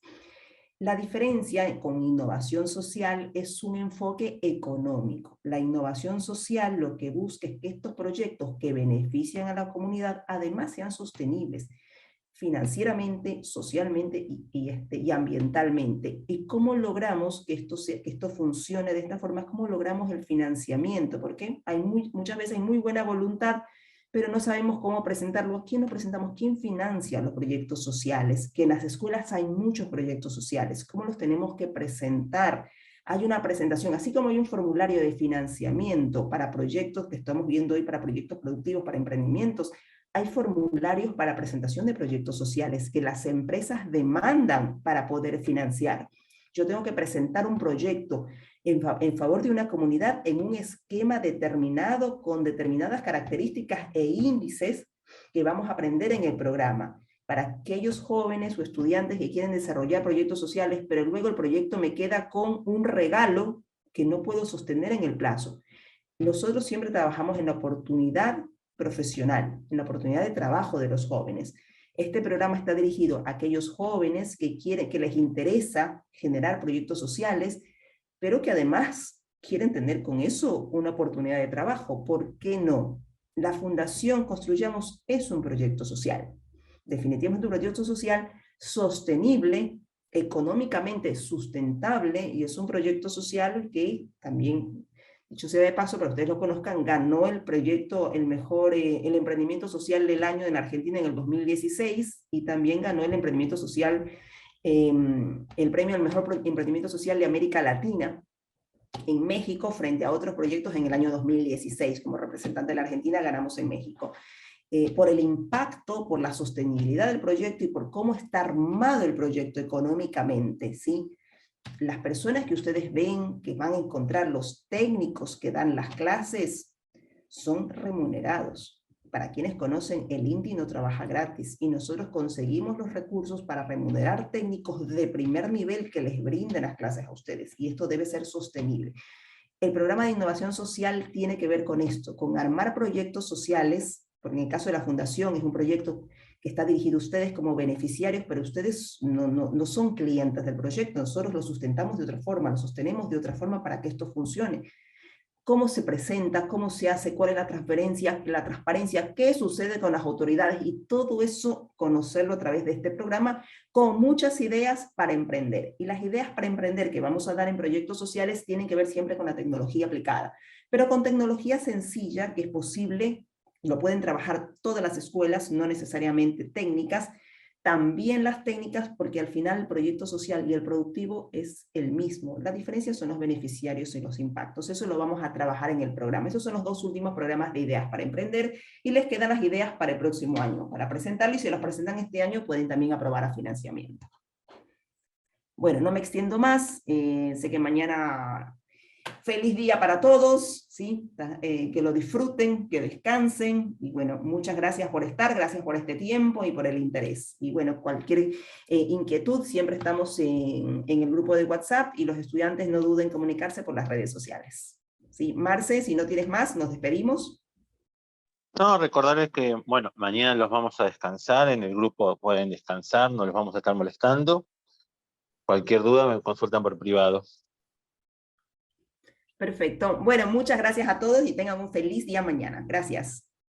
La diferencia con innovación social es un enfoque económico. La innovación social lo que busca es que estos proyectos que benefician a la comunidad además sean sostenibles financieramente, socialmente y ambientalmente. ¿Y cómo logramos que esto funcione de esta forma? ¿Cómo logramos el financiamiento? Porque muchas veces hay muy buena voluntad, pero no sabemos cómo presentarlo. ¿A quién lo presentamos? ¿Quién financia los proyectos sociales? Que en las escuelas hay muchos proyectos sociales. ¿Cómo los tenemos que presentar? Hay una presentación, así como hay un formulario de financiamiento para proyectos que estamos viendo hoy, para proyectos productivos, para emprendimientos, hay formularios para presentación de proyectos sociales que las empresas demandan para poder financiar. Yo tengo que presentar un proyecto en favor de una comunidad en un esquema determinado con determinadas características e índices que vamos a aprender en el programa. Para aquellos jóvenes o estudiantes que quieren desarrollar proyectos sociales, pero luego el proyecto me queda con un regalo que no puedo sostener en el plazo. Nosotros siempre trabajamos en la oportunidad profesional, en la oportunidad de trabajo de los jóvenes. Este programa está dirigido a aquellos jóvenes que les interesa generar proyectos sociales, pero que además quieren tener con eso una oportunidad de trabajo. ¿Por qué no? La Fundación Construyamos es un proyecto social. Definitivamente un proyecto social sostenible, económicamente sustentable, y es un proyecto social que también, dicho sea de paso, para que ustedes lo conozcan, ganó el proyecto, el emprendimiento social del año en Argentina en el 2016, y también ganó el emprendimiento social, el premio al mejor emprendimiento social de América Latina en México frente a otros proyectos en el año 2016. Como representante de la Argentina ganamos en México. Por el impacto, por la sostenibilidad del proyecto y por cómo está armado el proyecto económicamente, ¿sí? Las personas que ustedes ven, que van a encontrar, los técnicos que dan las clases, son remunerados. Para quienes conocen, el INTI no trabaja gratis y nosotros conseguimos los recursos para remunerar técnicos de primer nivel que les brinden las clases a ustedes, y esto debe ser sostenible. El programa de innovación social tiene que ver con esto, con armar proyectos sociales, porque en el caso de la Fundación es un proyecto que está dirigido a ustedes como beneficiarios, pero ustedes no son clientes del proyecto, nosotros lo sustentamos de otra forma, lo sostenemos de otra forma para que esto funcione. ¿Cómo se presenta? ¿Cómo se hace? ¿Cuál es la transparencia? ¿Qué sucede con las autoridades? Y todo eso conocerlo a través de este programa, con muchas ideas para emprender. Y las ideas para emprender que vamos a dar en proyectos sociales tienen que ver siempre con la tecnología aplicada, pero con tecnología sencilla que es posible. Lo pueden trabajar todas las escuelas, no necesariamente técnicas, también las técnicas, porque al final el proyecto social y el productivo es el mismo. La diferencia son los beneficiarios y los impactos. Eso lo vamos a trabajar en el programa. Esos son los dos últimos programas de ideas para emprender, y les quedan las ideas para el próximo año, para presentarlo, y si los presentan este año pueden también aprobar a financiamiento. Bueno, no me extiendo más, sé que mañana... Feliz día para todos, ¿sí? Que lo disfruten, que descansen, y bueno, muchas gracias por estar, gracias por este tiempo y por el interés. Y bueno, cualquier inquietud, siempre estamos en el grupo de WhatsApp, y los estudiantes no duden en comunicarse por las redes sociales. ¿Sí? Marce, si no tienes más, nos despedimos. No, recordarles que, bueno, mañana los vamos a descansar, en el grupo pueden descansar, no los vamos a estar molestando. Cualquier duda me consultan por privado. Perfecto. Bueno, muchas gracias a todos y tengan un feliz día mañana. Gracias.